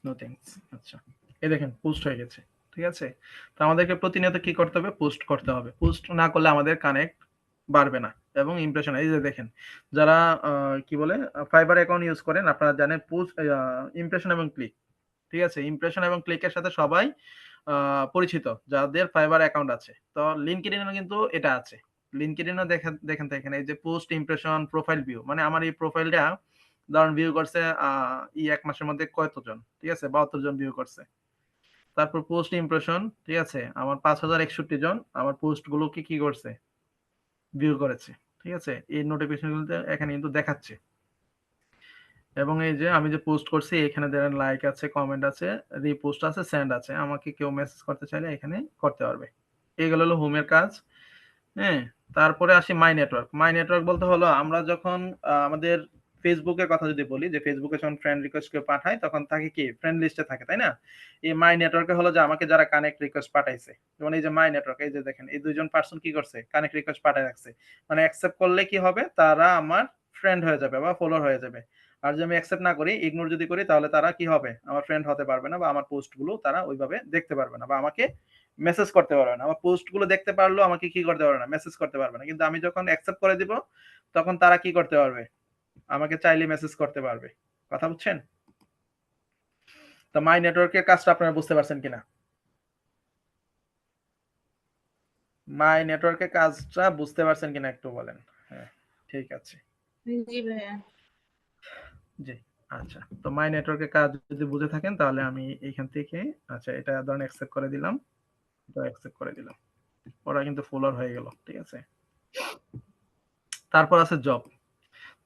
No thanks. আচ্ছা, এই দেখেন পোস্ট হয়ে গেছে, ঠিক আছে? তো আমাদেরকে প্রতিনিয়ত কি করতে হবে, পোস্ট করতে হবে। পোস্ট না করলে আমাদের কানেক্ট বাড়বে না এবং ইমপ্রেশন, এই যে দেখেন যারা কি বলে ফাইবার অ্যাকাউন্ট ইউজ করেন, আপনারা জানেন পোস্ট, ইমপ্রেশন এবং ক্লিক, ঠিক আছে? ইমপ্রেশন এবং ক্লিকের সাথে সবাই পরিচিত যাদের ফাইবার অ্যাকাউন্ট আছে। তো লিঙ্কডইনও কিন্তু এটা আছে। লিঙ্কডইনও দেখেন দেখেন তো এখানে এই যে পোস্ট, ইমপ্রেশন, প্রোফাইল ভিউ, মানে আমার এই প্রোফাইলটা ধরেন ভিউ করছে ১ মাসের মধ্যে কতজন, ঠিক আছে? ৭২ জন ভিউ করছে। তারপর পোস্ট ইমপ্রেশন, ঠিক আছে? আমার ৫০৬১ জন আমার পোস্ট গুলোকে কি করছে, ভিউ করেছে, ঠিক আছে? এই নোটিফিকেশন গুলোতে এখানে কিন্তু দেখাচ্ছে। এবং এই যে আমি যে পোস্ট করছি এখানে দেখেন লাইক আছে, কমেন্ট আছে, রিপোস্ট আছে, সেন্ড আছে। আমাকে কেউ মেসেজ করতে চাইলে এখানে করতে পারবে। এগুলো হলো হোমের কাজ। হ্যাঁ, তারপরে আসি মাই নেটওয়ার্ক। মাই নেটওয়ার্ক বলতে হলো আমরা যখন আমাদের ফেসবুকের কথা যদি বলি, যে ফেসবুকে যখন ফ্রেন্ড রিকোয়েস্ট কেউ পাঠায় তখন থাকে কি ফ্রেন্ড লিস্টে থাকে, তাই না? এই মাই নেটওয়ার্কে হলো যে আমাকে যারা কানেক্ট রিকোয়েস্ট পাঠাইছে, যেমন এই যে মাই নেটওয়ার্ক, এই যে দেখেন এই দুইজন পার্সন কি করছে, কানেক্ট রিকোয়েস্ট পাঠায় রাখছে, মানে অ্যাকসেপ্ট করলে কি হবে, তারা আমার ফ্রেন্ড হয়ে যাবে বা ফলোয়ার হয়ে যাবে। আর যদি আমি অ্যাকসেপ্ট না করি, ইগনোর যদি করি, তাহলে তারা কি হবে, আমার ফ্রেন্ড হতে পারবে না বা আমার পোস্ট গুলো তারা ওইভাবে দেখতে পারবে না বা আমাকে মেসেজ করতে পারবে না। আমার পোস্ট গুলো দেখতে পারলেও আমাকে কি করতে পারবে না, মেসেজ করতে পারবে না। কিন্তু আমি যখন অ্যাকসেপ্ট করে দিব তখন তারা কি করতে পারবে, আমাকে চাইলে মেসেজ করতে পারবে। কথা বুঝছেন? তো মাই নেটওয়ার্কের কাজটা আপনারা বুঝতে পারছেন কিনা? মাই নেটওয়ার্কের কাজটা বুঝতে পারছেন কিনা একটু বলেন। হ্যাঁ, ঠিক আছে। জি ভাইয়া। জি, আচ্ছা। তো মাই নেটওয়ার্কের কাজ যদি বুঝে থাকেন তাহলে আমি এইখান থেকে আচ্ছা এটা ধরেন অ্যাকসেপ্ট করে দিলাম। এটা অ্যাকসেপ্ট করে দিলাম। ওরা কিন্তু ফুলার হয়ে গেল। ঠিক আছে? তারপর আছে জব।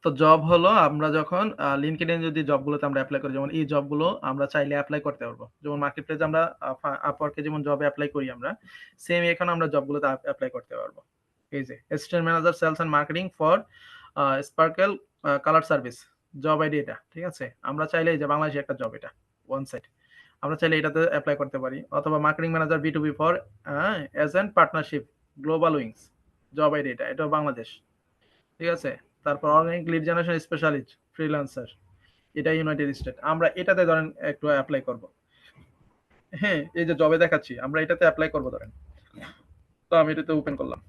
তো জব হলো আমরা যখন লিঙ্কডইন যদি জবগুলোতে আমরা এপ্লাই করি, যেমন এই জবগুলো আমরা চাইলে এপ্লাই করতে পারবো। যেমন মার্কেট প্লেসে আমরা আপওয়ার্কে যেমন জবে এপ্লাই করি আমরা, সেম এখানে আমরা জবগুলোতে এপ্লাই করতে পারবো। এই যে assistant manager sales and marketing for sparkle colour service, job ID এটা। ঠিক আছে? আমরা চাইলে এই যে বাংলাদেশে একটা জব, এটা ওয়ান সাইড, আমরা চাইলে এটাতে অ্যাপ্লাই করতে পারি। অথবা marketing manager B2B for agent partnership Global Wings, job ID এটা, এটাও বাংলাদেশ। ঠিক আছে? তারপর organic lead generation specialist freelancer, এটা ইউনাইটেড স্টেট। আমরা এটাতে ধরেন একটু অ্যাপ্লাই করব। হ্যাঁ, এই যে জবে দেখাচ্ছি আমরা এটাতে অ্যাপ্লাই করব ধরেন। তো আমি এটাতে ওপেন করলাম।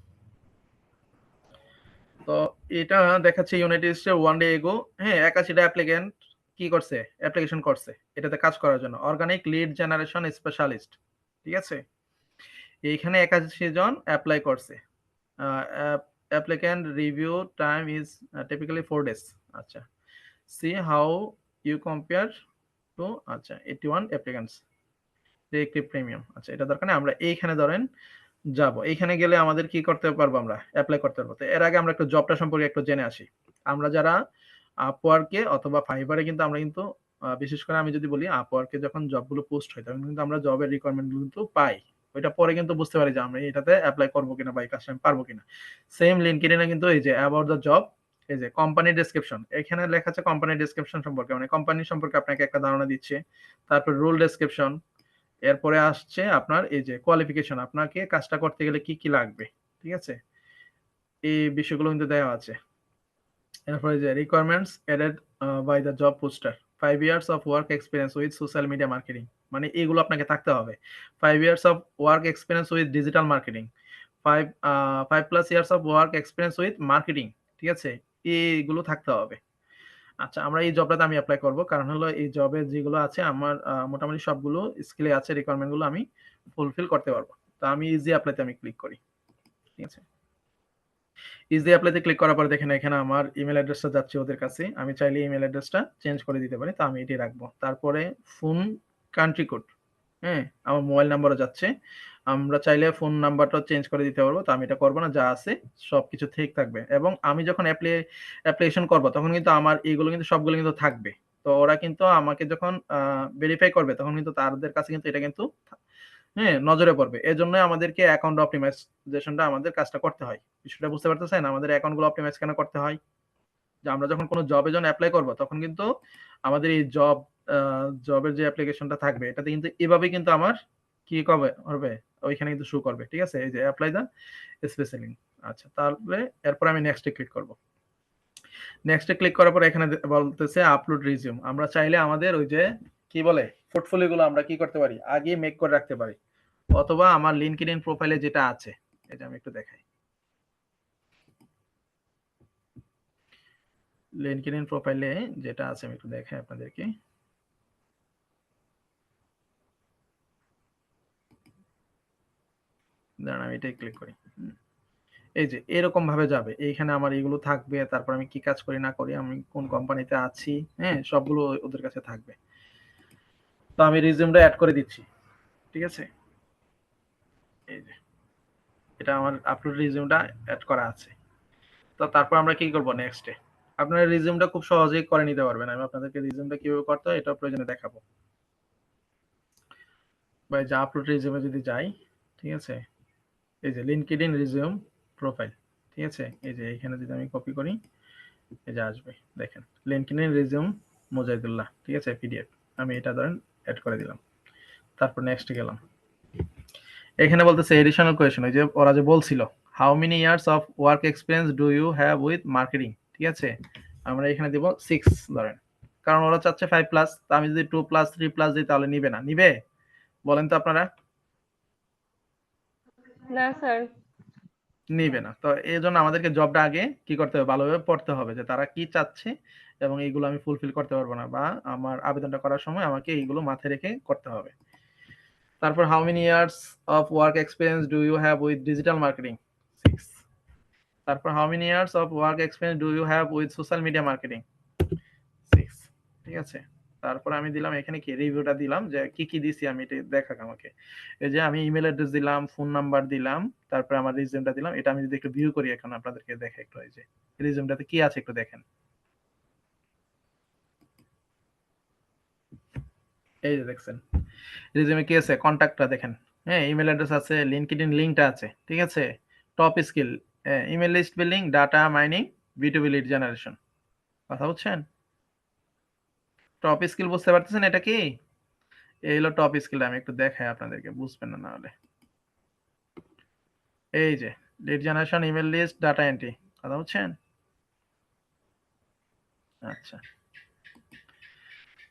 তো এটা দেখাচ্ছে ইউনাইটেড স্টেট ওয়ান ডে এগো। হ্যাঁ, 81টা অ্যাপ্লিকেন্ট কি করছে, অ্যাপ্লিকেশন করছে এটাতে কাজ করার জন্য, অর্গানিক লিড জেনারেশন স্পেশালিস্ট। ঠিক আছে? এইখানে 81 জন অ্যাপ্লাই করছে। Applicant review time is typically 4 days। আচ্ছা, see how you compare to আচ্ছা 81 applicants reactive premium। আচ্ছা, এটা দরকার নেই, আমরা এইখানে ধরেন যাব। এইখানে গেলে আমাদের কি করতে পারবো, আমরা অ্যাপ্লাই করতে পারবো। তো এর আগে আমরা একটু জবটা সম্পর্কে একটু জেনে আসি। আমরা যারা আপওয়ার্কে অথবা ফাইবারে কিন্তু আমরা কিন্তু বিশেষ করে আমি যদি বলি আপওয়ার্কে যখন জবগুলো পোস্ট হয় তখন কিন্তু আমরা জবের রিকোয়ারমেন্ট কিন্তু পাই। ওইটা পরে কিন্তু বুঝতে পারি যে আমরা এটাতে অ্যাপ্লাই করবো কিনা বা এই কাজটা আমি পারবো কিনা। সেম লিঙ্কডইনে কিন্তু এই যে অ্যাবাউট দ্য জব, এই যে কোম্পানি ডেসক্রিপশন, এখানে লেখা আছে কোম্পানি ডেসক্রিপশন সম্পর্কে, মানে কোম্পানি সম্পর্কে আপনাকে একটা ধারণা দিচ্ছে। তারপর রোল ডেসক্রিপশন, এরপরে আসছে আপনার এই যে কোয়ালিফিকেশন, আপনাকে কাজটা করতে গেলে কি কি লাগবে। ঠিক আছে? এই বিষয়গুলো কিন্তু দেওয়া আছে। এরপরে যে requirements added by the job poster, 5 years of work experience with social media marketing, মানে এগুলো আপনাকে থাকতে হবে। 5 years of work experience with digital marketing, 5+ years of work experience with marketing. ঠিক আছে? এইগুলো থাকতে হবে। আচ্ছা, আমরা এই জবটাতে আমি অ্যাপ্লাই করব, কারণ হলো এই জবে যেগুলো আছে আমার মোটামুটি সবগুলো স্কিলে আছে, রিকোয়ারমেন্ট গুলো আমি ফুলফিল করতে পারবো। তো আমি ইজি অ্যাপ্লাইতে আমি ক্লিক করি। ঠিক আছে? ইজি অ্যাপ্লাইতে ক্লিক করার পরে দেখেন এখানে আমার ইমেল অ্যাড্রেসটা যাচ্ছে ওদের কাছে। আমি চাইলে ইমেল অ্যাড্রেসটা চেঞ্জ করে দিতে পারি, তো আমি এটি রাখবো। তারপরে ফোন কান্ট্রি কোড, হ্যাঁ, আমার মোবাইল নাম্বারও যাচ্ছে। আমরা চাইলে ফোন নাম্বারটাও চেঞ্জ করে দিতে পারবো, তো আমি এটা করবো না, যা আছে সবকিছু ঠিক থাকবে। এবং আমি যখন অ্যাপ্লিকেশন করবো তখন কিন্তু আমার এইগুলো কিন্তু সবগুলো কিন্তু থাকবে। তো ওরা কিন্তু আমাকে যখন ভেরিফাই করবে তখন কিন্তু তাদের কাছে কিন্তু এটা কিন্তু হ্যাঁ নজরে পড়বে। এজন্য আমাদেরকে অ্যাকাউন্ট অপটিমাইজেশনটা আমাদের কাজটা করতে হয়। বিষয়টা বুঝতে পারতেছেন? আমাদের অ্যাকাউন্টগুলো অপটিমাইজ কেন করতে হয়? যে আমরা যখন কোনো জবে যখন অ্যাপ্লাই করব তখন কিন্তু আমাদের এই জবের যে অ্যাপ্লিকেশনটা থাকবে এটাতে কিন্তু এভাবেই কিন্তু আমার কি কবে হবে, ওইখানে কিন্তু শো করবে। ঠিক আছে? এই যে অ্যাপ্লাই দা স্পেশালিং। আচ্ছা, তাহলে এরপর আমি নেক্সটে ক্লিক করব। নেক্সটে ক্লিক করার পর এখানে বলতেছে আপলোড রিজিউম। আমরা চাইলে আমাদের ওই যে কি বলে পোর্টফোলিও গুলো আমরা কি করতে পারি, আগে মেক করে রাখতে পারি, অথবা আমার লিঙ্কডইন প্রোফাইলে যেটা আছে, এটা আমি একটু দেখাই। লিঙ্কডইন প্রোফাইলে যেটা আছে আমি একটু দেখাই আপনাদেরকে। দাঁড়ান আমি এটাই ক্লিক করি। এই যে এরকম ভাবে যাবে, এইখানে আমার এগুলো থাকবে, তারপর আমি কি কাজ করি না করি, আমি কোন কোম্পানিতে আছি, হ্যাঁ, সবগুলো ওদের কাছে থাকবে। তো আমি রিজিউমটা অ্যাড করে দিচ্ছি। ঠিক আছে? এই যে এটা আমার আপলোড রিজিউমটা অ্যাড করা আছে। তো তারপর আমরা কি করব নেক্সটে, আপনারা রিজিউমটা খুব সহজেই করে নিতে পারবেন। আমি আপনাদেরকে রিজিউমটা কিভাবে করতে হয় এটা প্রয়োজনে দেখাবো। বা এই যে আপলোড রিজিউমে যদি যাই, ঠিক আছে, এই যে লিঙ্কডইন রিজিউম প্রোফাইল, ঠিক আছে, এই যে এখানে যদি আমি কপি করি এই যে আসবে, দেখেন লিঙ্কডইন রিজিউম মুজাহিদুল্লাহ। ঠিক আছে? পিডিএফ আমি এটা ধরেন অ্যাড করে দিলাম। তারপর নেক্সট গেলাম। এখানে বলতেছে এডিশনাল কোয়েশ্চন, ওই যে ওরা যে বলছিল how many years of work experience do you have with marketing. ঠিক আছে? আমরা এখানে দিব 6 ধরেন, কারণ ওরা চাচ্ছে 5+। তো আমি যদি 2+, 3+ দিই তাহলে নিবে না? নিবে? বলেন তো আপনারা। না স্যার। নিবে না। তো এই জন্য আমাদেরকে জবটা আগে কি করতে হবে, ভালোভাবে পড়তে হবে যে তারা কি চাচ্ছে, এবং এইগুলো আমি ফুলফিল করতে পারবো না, বা আমার আবেদনটা করার সময় আমাকে এইগুলো মাথায় রেখে করতে হবে। তো তারপর how many years of work experience do you have with digital marketing 6। তারপর how many years of work experience do you have with social media marketing 6। ঠিক আছে, তারপর আমি দিলাম এখানে কি রিভিউটা দিলাম যে কি কি দিছি আমি, এটা দেখাক আমাকে। এই যে আমি ইমেল অ্যাড্রেস দিলাম, ফোন নাম্বার দিলাম, তারপর আমার রিজিউমটা দিলাম। এটা আমি যদি একটু ভিউ করি এখন আপনাদেরকে দেখে একটু, এই যে রিজিউমটাতে কি আছে একটু দেখেন। এই যে দেখছেন রিজিউমে কি আছে, কন্টাক্টটা দেখেন, হ্যাঁ ইমেল অ্যাড্রেস আছে, লিঙ্কডইন লিংকটা আছে, ঠিক আছে। Top skill, email list building, data mining, B2B lead generation. কথা বুঝছেন? টপ স্কিল বুঝতে পারতেছেন এটা কি? এই হলো টপ স্কিলটা, আমি একটু দেখাই আপনাদেরকে, বুঝবেন না নাহলে। এই যে lead generation, email list, data entry. কথা বুঝছেন? আচ্ছা,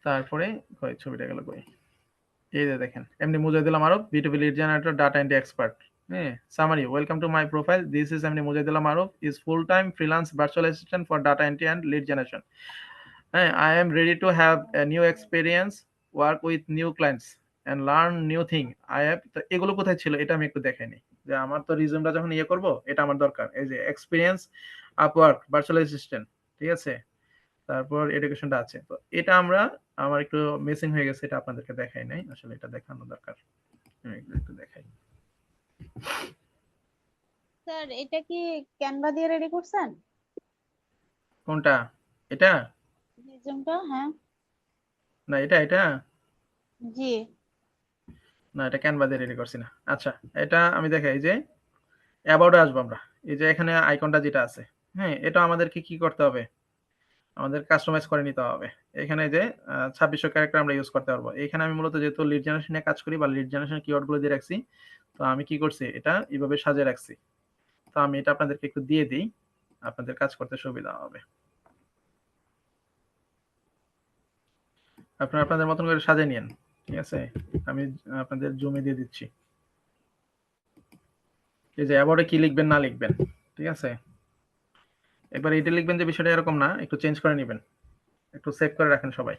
তারপরে কই ছবিটা গেল কই? এই যে দেখেন Emni Mujahidullah Maruf, B2B lead generator, data entry expert. হ্যাঁ, summary, welcome to my profile, this is Emni Mujahidullah Maruf, is full time freelance virtual assistant for data entry and lead generation. হ্যাঁ, I am ready to have a new experience, work with new clients and learn new thing. I have, তো এগুলো কোথায় ছিল এটা আমি একটু দেখাইনি, যে আমার তো রিজিউমটা যখন ইয়ে করব এটা আমার দরকার। এই যে এক্সপিরিয়েন্স, আপওয়ার্ক, ভার্চুয়াল অ্যাসিস্ট্যান্ট, ঠিক আছে, তারপর এডুকেশনটা আছে। তো এটা আমার একটু মিসিং হয়ে গেছে, এটা আপনাদেরকে দেখাই নাই, আসলে এটা দেখানো দরকার। আমি একটু দেখাই। স্যার এটা কি ক্যানভা দিয়ে রেডি করছেন কোনটা? এটা রিজিউমটা? হ্যাঁ। না, এটা জি। না, এটা ক্যানভা দিয়ে রেডি করছি না। আচ্ছা, এটা আমি দেখাই, যে অ্যাবাউটে আসবো আমরা। এই যে এখানে আইকনটা যেটা আছে, হ্যাঁ, এটা আমাদেরকে কি করতে হবে, আমাদের কাস্টমাইজ করে নিতে হবে। এখানে যে 2600 ক্যারেক্টার আমরা ইউজ করতে পারবো। এখানে আমি মূলত যেহেতু লিড জেনারেশনে কাজ করি বা লিড জেনারেশন কিওয়ার্ড গুলো দিয়ে রাখছি, তো আমি কি করছি, এটা এইভাবে সাজিয়ে রাখছি। তো আমি এটা আপনাদেরকে একটু দিয়ে দিই, আপনাদের কাজ করতে সুবিধা হবে। আপনারা আপনাদের মতন করে সাজিয়ে নিন, ঠিক আছে। আমি আপনাদের জুমে দিয়ে দিচ্ছি। এই যে অ্যাবাউটে কি লিখবেন না লিখবেন, ঠিক আছে। একবার এটা লিখবেন যে বিষয়টা এরকম না, একটু চেঞ্জ করে নেবেন, একটু সেভ করে রাখেন সবাই।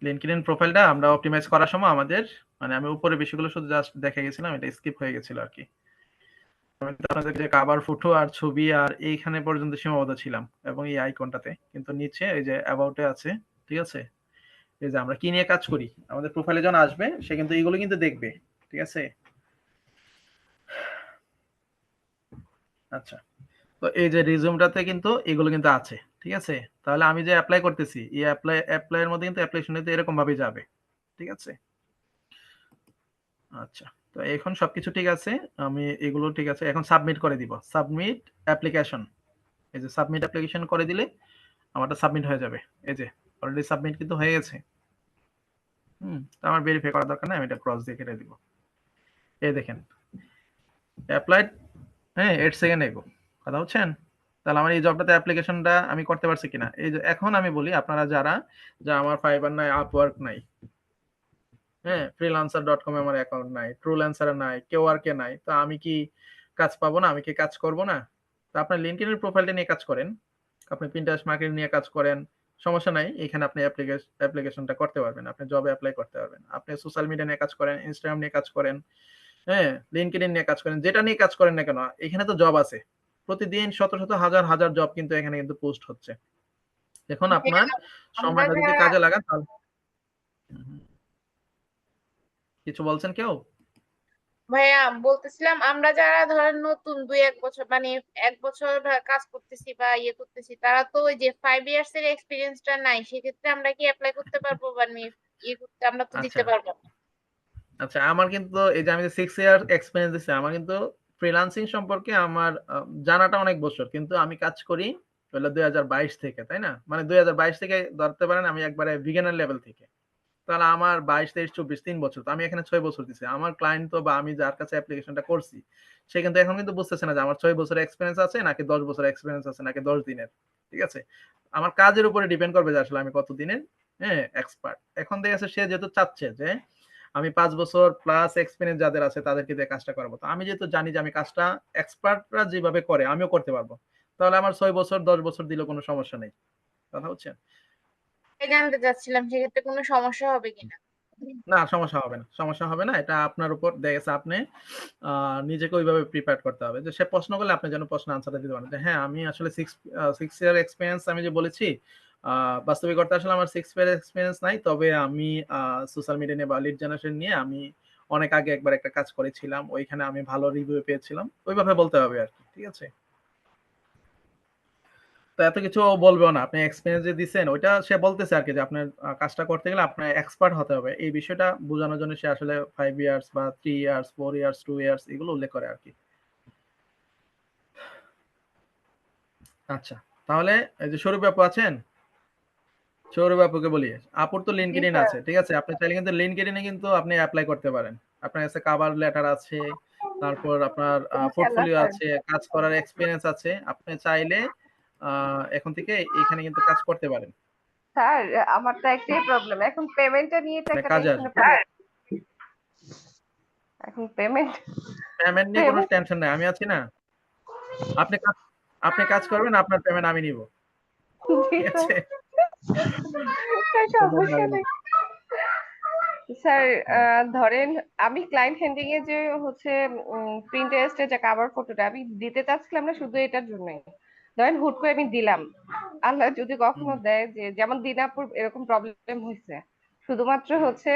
লিঙ্কডইন প্রোফাইলটা আমরা অপটিমাইজ করার সময় আমাদের, মানে আমি উপরে বিষয়গুলো শুধু জাস্ট দেখে গেছিলাম, এটা স্কিপ হয়ে গেছিল আর কি। আমি তো আপনাদেরকে যে কভার ফটো আর ছবি আর এইখানে পর্যন্ত সীমাবদ্ধ ছিলাম, এবং এই আইকনটাতে, কিন্তু নিচে এই যে অ্যাবাউটে আছে, ঠিক আছে। এই যে আমরা কি নিয়ে কাজ করি, আমাদের প্রোফাইলে যখন আসবে সে কিন্তু এইগুলো কিন্তু দেখবে, ঠিক আছে। আচ্ছা, তো এই যে রিজিউমটাতে কিন্তু এগুলো কিন্তু আছে, ঠিক আছে। তাহলে আমি যে অ্যাপ্লাই করতেছি, এই অ্যাপ্লাইয়ের মধ্যে কিন্তু অ্যাপ্লিকেশনটা এরকম ভাবে যাবে, ঠিক আছে। আচ্ছা, তো এখন সবকিছু ঠিক আছে, আমি এগুলো ঠিক আছে, এখন সাবমিট করে দিব। সাবমিট অ্যাপ্লিকেশন, এই যে সাবমিট অ্যাপ্লিকেশন করে দিলে আমারটা সাবমিট হয়ে যাবে। এই যে অলরেডি সাবমিট কিন্তু হয়ে গেছে। তো আমার ভেরিফাই করার দরকার নাই, আমি এটা ক্রস দিয়ে কেটে দিব। এই দেখেন অ্যাপ্লাইড, হ্যাঁ 8 সেকেন্ড এগো। কথা হচ্ছেন? তাহলে আমার এই জবটাতে অ্যাপ্লিকেশনটা আমি করতে পারছি কিনা। এই যে এখন আমি বলি, আপনারা যারা, যা আমার ফাইবার নাই, আপওয়ার্ক নাই, হ্যাঁ freelancer.com এ আমার অ্যাকাউন্ট নাই, ট্রুল্যান্সারে নাই, কেওয়ার্কে নাই, তো আমি কি কাজ পাবো না? আমি কি কাজ করব না? তো আপনার লিঙ্কডইন এর প্রোফাইলটা নিয়ে কাজ করেন, আপনি Pinterest মার্কেটিং নিয়ে কাজ করেন, সমস্যা নাই। এখানে আপনি অ্যাপ্লিকেশনটা করতে পারবেন, আপনি জবে এপ্লাই করতে পারবেন। আপনি সোশ্যাল মিডিয়া নিয়ে কাজ করেন, Instagram নিয়ে কাজ করেন, হ্যাঁ লিঙ্কডইন নিয়ে কাজ করেন, যেটা নিয়ে কাজ করেন না কেন, এখানে তো জব আছে। প্রতিদিন শত শত হাজার হাজার জব কিন্তু এখানে কিন্তু পোস্ট হচ্ছে। এখন আপনার আমরা সময়টা যদি যারা কাজে লাগান তাহলে। কিছু বলছেন কেউ? ভাইয়া বলতেছিলাম, আমরা যারা ধরেন নতুন 2-1 বছর মানে 1 বছর কাজ করতেছি বা ইয়ে করতেছি, তারা তো ওই যে 5 ইয়ার্স এর এক্সপিরিয়েন্সটা নাই, সেক্ষেত্রে আমরা কি অ্যাপ্লাই করতে পারবো? মানে ইয়ে করতে আমরা তো আচ্ছা দিতে পারবো না। আচ্ছা, আমার কিন্তু এই যে আমি যে 6 ইয়ার এক্সপেরিয়েন্স দিচ্ছি, আমার কিন্তু ফ্রিল্যান্সিং সম্পর্কে আমার জানাটা অনেক বছর, কিন্তু আমি কাজ করি হলো 2022 থেকে, তাই না? মানে 2022 থেকে ধরতে পারেন আমি একবারে বিগিনার লেভেল থেকে। তাহলে আমার 22, 23, 24 3 বছর, তো আমি এখানে 6 বছর দিছি। আমার ক্লায়েন্ট তো, বা আমি যার কাছে অ্যাপ্লিকেশনটা করছি, সে কিন্তু এখন কিন্তু বুঝতেছে না যে আমার 6 বছরের এক্সপেরিয়েন্স আছে নাকি 10 বছরের এক্সপেরিয়েন্স আছে নাকি 10 দিনের, ঠিক আছে। আমার কাজের উপরে ডিপেন্ড করবে যে আসলে আমি কত দিনের, হ্যাঁ এক্সপার্ট। এখন দেখা যাচ্ছে সে যেহেতু চাচ্ছে যে আমি 5 বছর প্লাস এক্সপেরিয়েন্স যাদের আছে তাদেরকে দিয়ে কাজটা করাবো, তো আমি যেহেতু জানি যে আমি কাজটা এক্সপার্টরা যেভাবে করে আমিও করতে পারবো, তাহলে আমার 6 বছর 10 বছর দিলেও কোনো সমস্যা নেই। কথা হচ্ছে? জানতে চাচ্ছিলাম সেক্ষেত্রে কোনো সমস্যা হবে কিনা। না, সমস্যা হবে না, সমস্যা হবে না। এটা আপনার উপর দেখা গেছে আপনি নিজেকে ওইভাবে প্রিপেয়ার করতে হবে যে সে প্রশ্ন করলে আপনি যেন প্রশ্ন আনসারটা দিতে পারেন যে হ্যাঁ আমি আসলে 6 ইয়ার এক্সপিরিয়েন্স আমি যে বলেছি বাস্তবিক অর্থে আসলে আমার 6 ইয়ার এক্সপিরিয়েন্স নাই, তবে আমি সোশ্যাল মিডিয়া নিয়ে বা লিড জেনারেশন নিয়ে আমি অনেক আগে একবার একটা কাজ করেছিলাম, ওইখানে আমি ভালো রিভিউ পেয়েছিলাম, ওইভাবে বলতে হবে আর কি। ঠিক আছে, তো এত কিছু ও বলবেও না, আপনি এক্সপিরিয়েন্স যে দিচ্ছেন ওইটা সে বলতেছে আর কি যে আপনার কাজটা করতে গেলে আপনার এক্সপার্ট হতে হবে, এই বিষয়টা বোঝানোর জন্য সে আসলে 5 ইয়ার্স বা 3 ইয়ার্স 4 ইয়ার্স 2 ইয়ার্স এগুলো উল্লেখ করে আর কি। আচ্ছা, তাহলে এই যে সৌরভ আপু আছেন, সৌরভ আপুকে বলি, আপুর তো জি লিঙ্কডইন স্যার। আছে, ঠিক আছে, আপনি চাইলে কিন্তু লিঙ্কডইনে কিন্তু আপনি অ্যাপ্লাই করতে পারেন। আপনার কাছে কভার লেটার আছে, তারপর আপনার ইনশাআল্লাহ পোর্টফোলিও স্যার। আছে, কাজ করার এক্সপিরিয়েন্স আছে, আপনি চাইলে এখন থেকে এখানে কিন্তু কাজ করতে পারেন, স্যার আমার তো একটাই প্রবলেম, এখন পেমেন্টটা নিয়ে তো মানে একটা কাজে টেনশনে আসবে। পড়ে। এখন পেমেন্ট পেমেন্ট নিয়ে কোনো পেমেন্ট টেনশন নাই, আমি আছি না। আপনি কাজ আপনি কাজ করবেন, আপনার পেমেন্ট আমি নিব, জি ঠিক স্যার। আছে। সমস্যা নেই স্যার। ধরেন আমি ক্লায়েন্ট হ্যান্ডিং এ যে হচ্ছে প্রিন্টারেস্টে যে কভার ফটোটা আমি দিতে চাচ্ছিলাম না শুধু এটার জন্যই। ধরেন হুট করে আমি দিলাম, আল্লাহ যদি কখনো হুম, দেয় যে যেমন দিনাপুর এরকম প্রবলেম হয়েছে, শুধুমাত্র হচ্ছে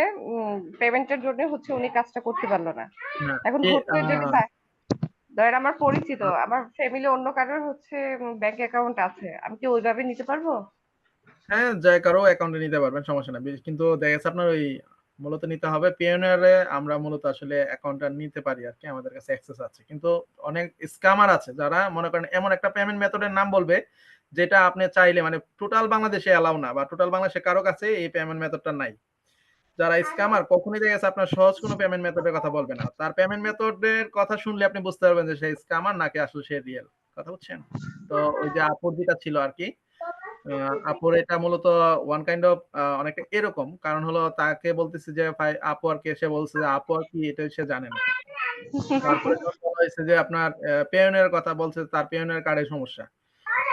পেমেন্টের জন্য হচ্ছে উনি কাজটা করতে পারলো না। না এখন কি হুট করে যদি ধরেন আমার পরিচিত আমার ফ্যামিলি অন্য কারোর হচ্ছে ব্যাংক অ্যাকাউন্ট আছে, আমি কি ওইভাবে নিতে পারবো? হ্যাঁ, যে কারো অ্যাকাউন্টে নিতে পারবেন, সমস্যা নাই, কিন্তু দেখা যাচ্ছে আপনার ওই মূলত নিতে হবে পিওনিয়ারে, আমরা মূলত আসলে অ্যাকাউন্টটা নিতে পারি আর কি, আমাদের কাছে অ্যাক্সেস আছে, কিন্তু অনেক স্ক্যামার আছে যারা মনে করেন এমন একটা পেমেন্ট মেথডের নাম বলবে যেটা আপনি চাইলে মানে টোটাল বাংলাদেশে অ্যালাউ না, বা টোটাল বাংলাদেশে কারো কাছে এই পেমেন্ট মেথডটা নাই। যারা স্ক্যামার কখনোই দেখা গেছে আপনার সহজ কোনো পেমেন্ট মেথডের কথা বলবে না, তার পেমেন্ট মেথডের কথা শুনলে আপনি বুঝতে পারবেন যে সে স্ক্যামার নাকি আসলে সে রিয়েল, কথা বুঝছেন। তো ওই যে আপুর যেটা ছিল আর কি, আপুর এটা মূলত ওয়ান কাইন্ড অফ অনেকটা এরকম, কারণ হলো তাকে বলতেছে যে ভাই আপু আর কি, সে বলছে যে আপু আর কি এটা সে জানে না। তারপরে যখন বলা হয়েছে যে আপনার পেওনের কথা বলছে, তার পেওনের কার্ডের সমস্যা।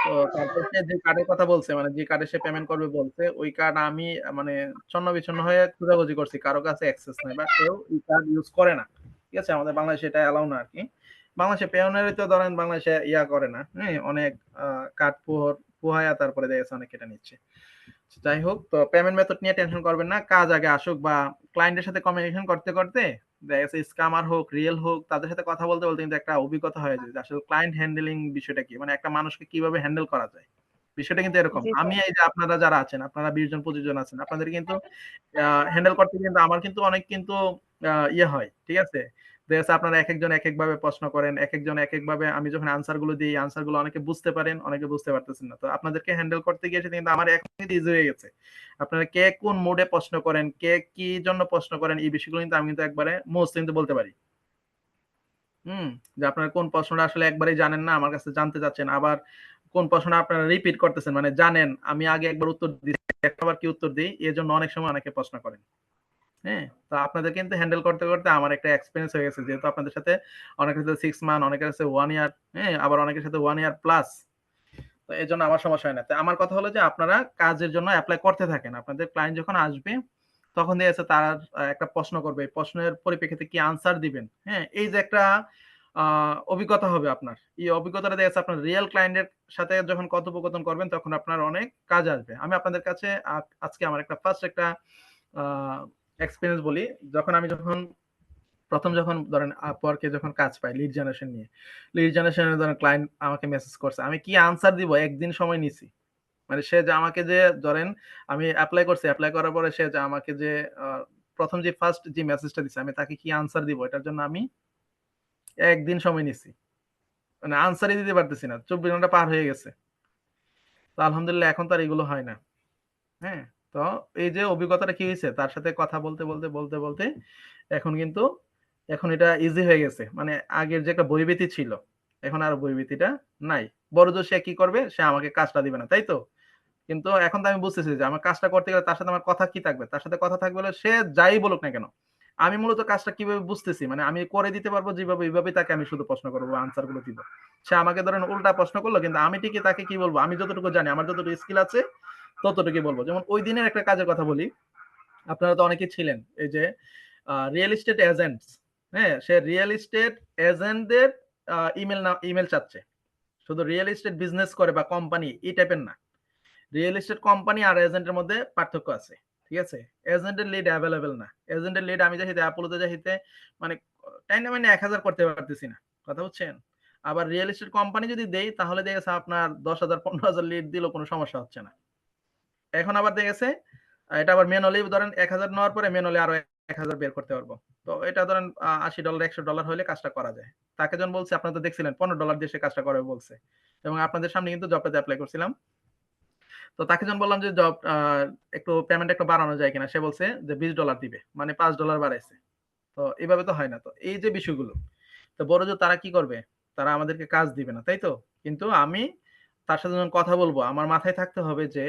তো তারপর সে যে কার্ডের কথা বলছে, মানে যে কার্ডে সে পেমেন্ট করবে বলছে, ওই কার্ড আমি মানে ছন্ন-বিছন্ন হয়ে খোঁজাখুঁজি করছি। কারো কাছে অ্যাক্সেস নাই বা কেউ এই কার্ড ইউজ করে না। ঠিক আছে? আমাদের বাংলাদেশে এটা অ্যালাউ না আরকি। বাংলাদেশে পেওনেরই তো ধরেন বাংলাদেশে করে না। হ্যাঁ? অনেক কার্ড পোহায়া তারপরে দেখা যাচ্ছে অনেক কেটে নিচ্ছে। যাই হোক, তো পেমেন্ট মেথড নিয়ে টেনশন করবেন না। কাজ আগে আসুক, বা ক্লায়েন্টের সাথে কমিউনিকেশন করতে, করতে দেখা গেছে স্ক্যামার হোক, রিয়েল হোক, তাদের সাথে কথা বলতে, বলতে কিন্তু একটা অভিজ্ঞতা হয়ে যায় যে আসলে ক্লায়েন্ট হ্যান্ডলিং বিষয়টা কি? মানে একটা মানুষকে কিভাবে হ্যান্ডেল করা যায়? বিষয়টা কিন্তু এরকম। জি আমি স্যার। এই যে আপনারা যারা আছেন, আপনারা ২০ জন ২৫ জন আছেন। আপনাদের কিন্তু হ্যান্ডেল করতে কিন্তু আমার কিন্তু অনেক কিন্তু হয়। ঠিক আছে? দেখা যাচ্ছে আপনারা একেকজন একেকভাবে প্রশ্ন করেন, একেকজন একেকভাবে, আমি যখন আনসার গুলো দিই, আনসার গুলো অনেকে বুঝতে পারেন, অনেকে বুঝতে পারতেছেন না। তো আপনাদেরকে হ্যান্ডেল করতে গিয়ে সেটা কিন্তু আমার এখন কিন্তু ইজি হয়ে গেছে। আপনারা কে কোন মোডে প্রশ্ন করেন, কে কি জন্য প্রশ্ন করেন, এই বিষয়গুলো কিন্তু আমি কিন্তু একবারে মোস্ট কিন্তু বলতে পারি। হুম? যে আপনারা কোন প্রশ্নটা আসলে একবারেই জানেন না, আমার কাছে জানতে চাচ্ছেন। আবার কোন প্রশ্নটা আপনারা রিপিট করতেছেন। মানে জানেন আমি আগে একবার উত্তর দিছি, একবার কি উত্তর দেই। এজন্য অনেক সময় অনেকে প্রশ্ন করেন। হ্যাঁ? তো আপনাদের কিন্তু হ্যান্ডেল করতে, করতে আমার একটা এক্সপেরিয়েন্স হয়ে গেছে। যেহেতু আপনাদের সাথে অনেকের সাথে 6 মান্থ, অনেকের কাছে 1 ইয়ার, হ্যাঁ? আবার অনেকের সাথে 1 ইয়ার প্লাস। তো এজন্য আমার সমস্যা হয় না। তো আমার কথা হলো যে আপনারা কাজের জন্য এপ্লাই করতে থাকেন। আপনাদের ক্লায়েন্ট যখন আসবে তখন দেখা যাচ্ছে তার একটা প্রশ্ন করবে। এই প্রশ্নের পরিপ্রেক্ষিতে কি আনসার দিবেন, হ্যাঁ? এই যে একটা আ অভিজ্ঞতা হবে আপনার। এই অভিজ্ঞতাটা দেখা যাচ্ছে আপনার রিয়াল ক্লায়েন্টের সাথে যখন কথোপকথন করবেন তখন আপনার অনেক কাজে আসবে। আমি আপনাদের কাছে আজকে আমার একটা ফার্স্ট একটা আ এক্সপেরিয়েন্স বলি। যখন ১ম যখন ধরেন Upwork এ যখন কাজ পাই লিড জেনারেশন নিয়ে। লিড জেনারেশন এর ধরেন ক্লায়েন্ট আমাকে মেসেজ করছে। আমি কি আনসার দিব ১ দিন সময় নিছি। মানে সে যে আমাকে যে ধরেন আমি এপ্লাই করছি, এপ্লাই করার পরে সে যে আমাকে যে আ ১ম যে ফার্স্ট যে মেসেজটা দিছে আমি তাকে কি আনসার দিব এটার জন্য আমি ১ দিন সময় নিছি। মানে আনসারই দিতে পারতেছি না। ২৪ ঘন্টা পার হয়ে গেছে। তো আলহামদুলিল্লাহ এখন তো আর এগুলো হয় না। হ্যাঁ? তো এই যে অভিজ্ঞতাটা কি হইছে তার সাথে কথা বলতে এখন কিন্তু এখন এটা ইজি হয়ে গেছে। মানে আগের যে একটা ভয়ভীতি ছিল, এখন আর ভয়ভীতিটা নাই। বড়জোর সে কি করবে? সে আমাকে কাজটা দিবে না। তাই তো? কিন্তু এখন তো আমি বুঝতেছি যে আমার কাজটা করতে গেলে তার সাথে আমার কথা কি থাকবে? তার সাথে কথা থাকবে হলো সে যাই বলুক না কেন। আমি মূলত কাজটা কিভাবে বুঝতেছি, মানে আমি করে দিতে পারবো যেভাবে ওইভাবেই তাকে আমি শুধু প্রশ্ন করব, আনসার গুলো দিব। সে আমাকে ধরেন উল্টা প্রশ্ন করলো কিন্তু আমি ঠিকই তাকে কি বলব? আমি যতটুকু জানি, আমার যতটুকু স্কিল আছে ততটুকুই বলব। যেমন ওই দিনের একটা কাজের কথা বলি। আপনারা তো অনেকেই ছিলেন এই যে রিয়েল এস্টেট এজেন্টস, হ্যাঁ, সে রিয়েল এস্টেট এজেন্টদের ইমেল চাচ্ছে। শুধু রিয়েল এস্টেট বিজনেস করে বা কোম্পানি এই টাইপের না, রিয়েল এস্টেট কোম্পানি আর এজেন্টের মধ্যে পার্থক্য আছে, ঠিক আছে? এজেন্টের লিড অ্যাভেলেবেল না, এজেন্টের লিড আমি যাইতে অ্যাপোলোতে যাইতে মানে টাইনে মানে 1000 করতে পারতেছি না, কথা বুঝছেন? আবার রিয়েল এস্টেট কোম্পানি যদি দেই তাহলে দেখা গেছে আপনার 10,000 15,000 লিড দিলেও কোনো সমস্যা হচ্ছে না। এখন আবার দেখা গেছে এটা আবার ম্যানুয়ালি ধরেন 1000 নেওয়ার পরে ম্যানুয়ালি আরো 1000 বের করতে পারবো। তো এটা ধরেন $80 $100 হলে কাজটা করা যায়। তাকে যখন বলছি আপনারা তো দেখছিলেন $15 দিয়ে সে কাজটা করবে বলছে। এবং আপনাদের সামনে কিন্তু জবটাতে এপ্লাই করছিলাম। তো তাকে যখন বললাম যে জব একটু পেমেন্ট একটু বাড়ানো যায় কিনা, সে বলছে যে $20 দিবে, মানে $5 বাড়াইছে। তো এইভাবে তো হয় না। তো এই যে বিষয়গুলো, তো বড় যে তারা কি করবে, তারা আমাদেরকে কাজ দিবে না, তাই তো? কিন্তু আমি তার সাথে যখন কথা বলবো আমার মাথায় থাকতে হবে যে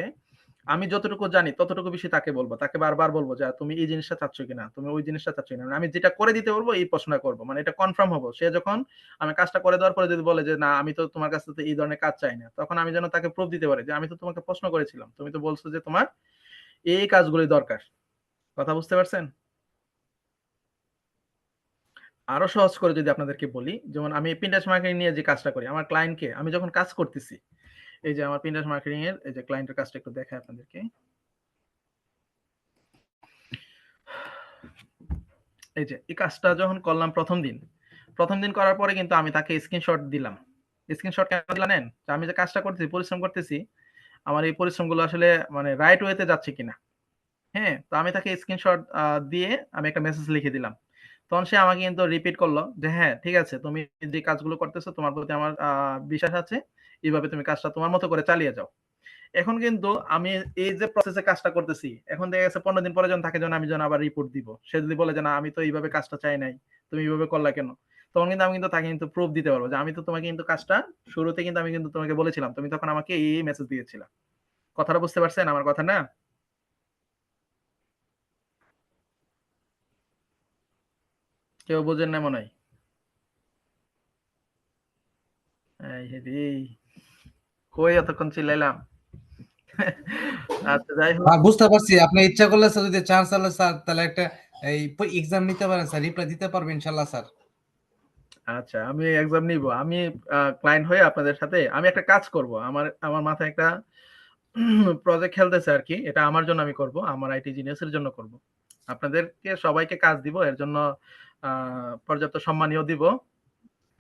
আমি যতটুকু জানি ততটুকু বিষয় তাকে বলবো, তাকে বারবার বলবো যে তুমি এই জিনিসটা চাচ্ছ কিনা, তুমি ওই জিনিসটা চাচ্ছ কিনা, আমি যেটা করে দিতে পারবো এই প্রশ্নটা করবো, মানে এটা কনফার্ম হবো। সে যখন আমি কাজটা করে দেওয়ার পরে যদি বলে যে না আমি তো তোমার কাছ থেকে এই ধরনের কাজ চাই না, তখন আমি যেন তাকে প্রুফ দিতে পারি যে আমি তো তোমাকে প্রশ্ন করেছিলাম, তুমি তো বলছো যে তোমার এই কাজগুলি দরকার। কথা বুঝতে পারছেন? আরো সহজ করে যদি আপনাদেরকে বলি, যেমন আমি পিন্টারেস্ট মার্কেটিং নিয়ে যে কাজটা করি, আমার ক্লায়েন্টকে আমি যখন কাজ করতেছি, এই যে আমার পিন্টারেস্ট মার্কেটিং এর এই যে ক্লায়েন্টের কাজটা একটু দেখাই আপনাদেরকে। এই যে এই কাজটা যখন করলাম প্রথম দিন করার পরে কিন্তু আমি তাকে স্ক্রিনশট দিলাম। স্ক্রিনশট কেন দিলাম জানেন? যে আমি যে কাজটা করতেছি, পরিশ্রম করতেছি, আমার এই পরিশ্রমগুলো আসলে মানে রাইট ওয়েতে যাচ্ছে কিনা। হ্যাঁ, তো আমি তাকে স্ক্রিনশট দিয়ে আমি একটা মেসেজ লিখে দিলাম। তখন সে আমাকে কিন্তু রিপিট করলো যে হ্যাঁ ঠিক আছে, তুমি যে কাজগুলো করতেছো তোমার প্রতি আমার বিশ্বাস আছে, এইভাবে তুমি কাজটা তোমার মতো করে চালিয়ে যাও। এখন কিন্তু আমি এই যে প্রসেসে কাজটা করতেছি, এখন দেখা গেছে 15 দিন পরে যখন তাকে যখন আমি যখন আবার রিপোর্ট দিব, সে যদি বলে যে না আমি তো এইভাবে কাজটা চাই নাই, তুমি এইভাবে করলা কেন, তখন কিন্তু আমি কিন্তু তাকে কিন্তু প্রুফ দিতে পারবো যে আমি তো তোমাকে কিন্তু কাজটা শুরুতে কিন্তু আমি কিন্তু তোমাকে বলেছিলাম, তুমি তখন আমাকে এই মেসেজ দিয়েছিলা। কথাটা বুঝতে পারছেন আমার কথা না? কেউ বোঝেন না মনে হয়। এই হেরি, কই এতক্ষণ চিল্লাইলাম। আচ্ছা যাই হোক, বুঝতে পারছি আপনি ইচ্ছা করলে স্যার যদি চান তাহলে স্যার তাহলে একটা এই এক্সাম নিতে পারেন স্যার, রিপ্লাই দিতে পারবেন ইনশাল্লাহ স্যার। আচ্ছা আমি এক্সাম নিব, আমি ক্লায়েন্ট হয়ে আপনাদের সাথে আমি একটা কাজ করব, আমার আমার মাথায় একটা প্রজেক্ট খেলতেছে আর কি, এটা আমার জন্য আমি করব, আমার আইটি জিনিয়াসের জন্য করব। আপনাদেরকে সবাইকে কাজ দিব, এর জন্য পর্যাপ্ত সম্মানীয় দিব।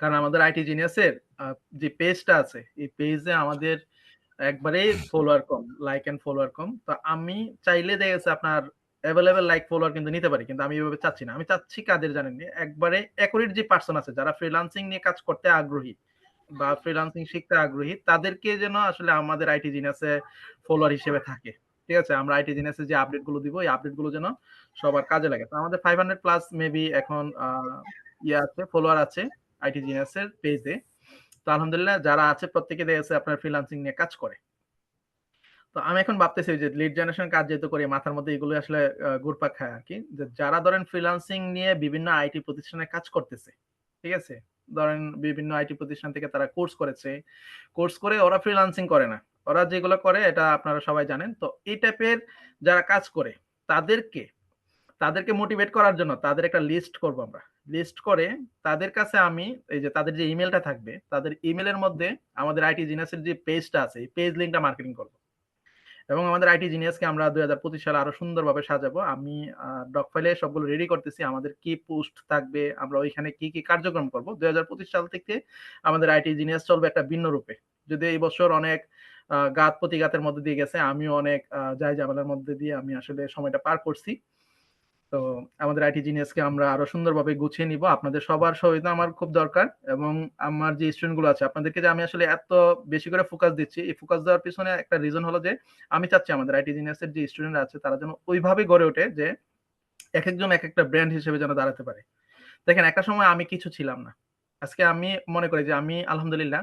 কারণ আমাদের আইটি জিনিয়াসের যে পেজটা আছে এই পেজে আমাদের একবারে ফলোয়ার কম, লাইক এন্ড ফলোয়ার কম। তো আমি চাইলে দেখা গেছে আপনার অ্যাভেলেবেল লাইক ফলোয়ার কিন্তু নিতে পারি, কিন্তু আমি এভাবে চাচ্ছি না। আমি চাচ্ছি কাদের জানেন, একবারে অ্যাকুরেট যে পার্সন আছে যারা ফ্রিল্যান্সিং নিয়ে কাজ করতে আগ্রহী বা ফ্রিল্যান্সিং শিখতে আগ্রহী, তাদেরকে যেন আসলে আমাদের আইটি জিনিয়াসে ফলোয়ার হিসেবে থাকে। ঠিক আছে, আমরা আইটি জিনিয়াসে যে আপডেট গুলো দিব এই আপডেট গুলো যেন সবার কাজে লাগে। তো আমাদের 500 প্লাস মেবি এখন ইয়ে আছে, ফলোয়ার আছে আইটি জিনিয়াসের পেজে। তো আলহামদুলিল্লাহ যারা আছে প্রত্যেকে দেখা যাচ্ছে আপনার ফ্রিল্যান্সিং নিয়ে কাজ করে। তো আমি এখন ভাবতেছি যে লিড জেনারেশন কাজ যেহেতু করি, মাথার মধ্যে এগুলো আসলে ঘুরপাক খায় আর কি, যে যারা ধরেন ফ্রিল্যান্সিং নিয়ে বিভিন্ন আইটি প্রতিষ্ঠানে কাজ করতেছে, ঠিক আছে, ধরেন বিভিন্ন আইটি প্রতিষ্ঠান থেকে তারা কোর্স করেছে, কোর্স করে ওরা ফ্রিল্যান্সিং করে না, ওরা যেগুলো করে এটা আপনারা সবাই জানেন। তো এই টাইপের যারা কাজ করে তাদেরকে তাদেরকে মোটিভেট করার জন্য তাদের একটা লিস্ট করব আমরা। লিস্ট করে তাদের কাছে আমি এই যে তাদের যে ইমেলটা থাকবে, তাদের ইমেলের মধ্যে আমাদের আইটি জিনিয়াসের যে পেজটা আছে এই পেজ লিংকটা মার্কেটিং করব। এবং আমাদের আইটি জিনিয়াসকে আমরা 2025 সালে আরো সুন্দরভাবে সাজাবো। আমি ডক ফাইলে সবগুলো রেডি করতেছি, আমাদের কি পোস্ট থাকবে, আমরা ওইখানে কি কি কার্যক্রম করব। 2025 সাল থেকে আমাদের আইটি জিনিয়াস চলবে একটা ভিন্ন রূপে। যদি এই বছর অনেক ঘাত প্রতিঘাতের মধ্যে দিয়ে গেছে, আমিও অনেক যাই ঝামেলার মধ্যে দিয়ে আমি আসলে সময়টা পার করছি। তো আমাদের আইটি জিনিয়াসকে আমরা আরো সুন্দরভাবে গুছিয়ে নিব, আপনাদের সবার সহযোগিতা আমার খুব দরকার। এবং আমার যে স্টুডেন্ট গুলো আছে আপনাদেরকে যে আমি আসলে এত বেশি করে ফোকাস দিচ্ছি, এই ফোকাস দেওয়ার পিছনে একটা রিজন হলো যে আমি চাচ্ছি আমাদের আইটি জিনিয়াসের যে স্টুডেন্ট আছে তারা যেন ওইভাবে গড়ে ওঠে যে এক একজন এক একটা ব্র্যান্ড হিসেবে যেন দাঁড়াতে পারে। দেখেন একটা সময় আমি কিছু ছিলাম না, আজকে আমি মনে করি যে আমি আলহামদুলিল্লাহ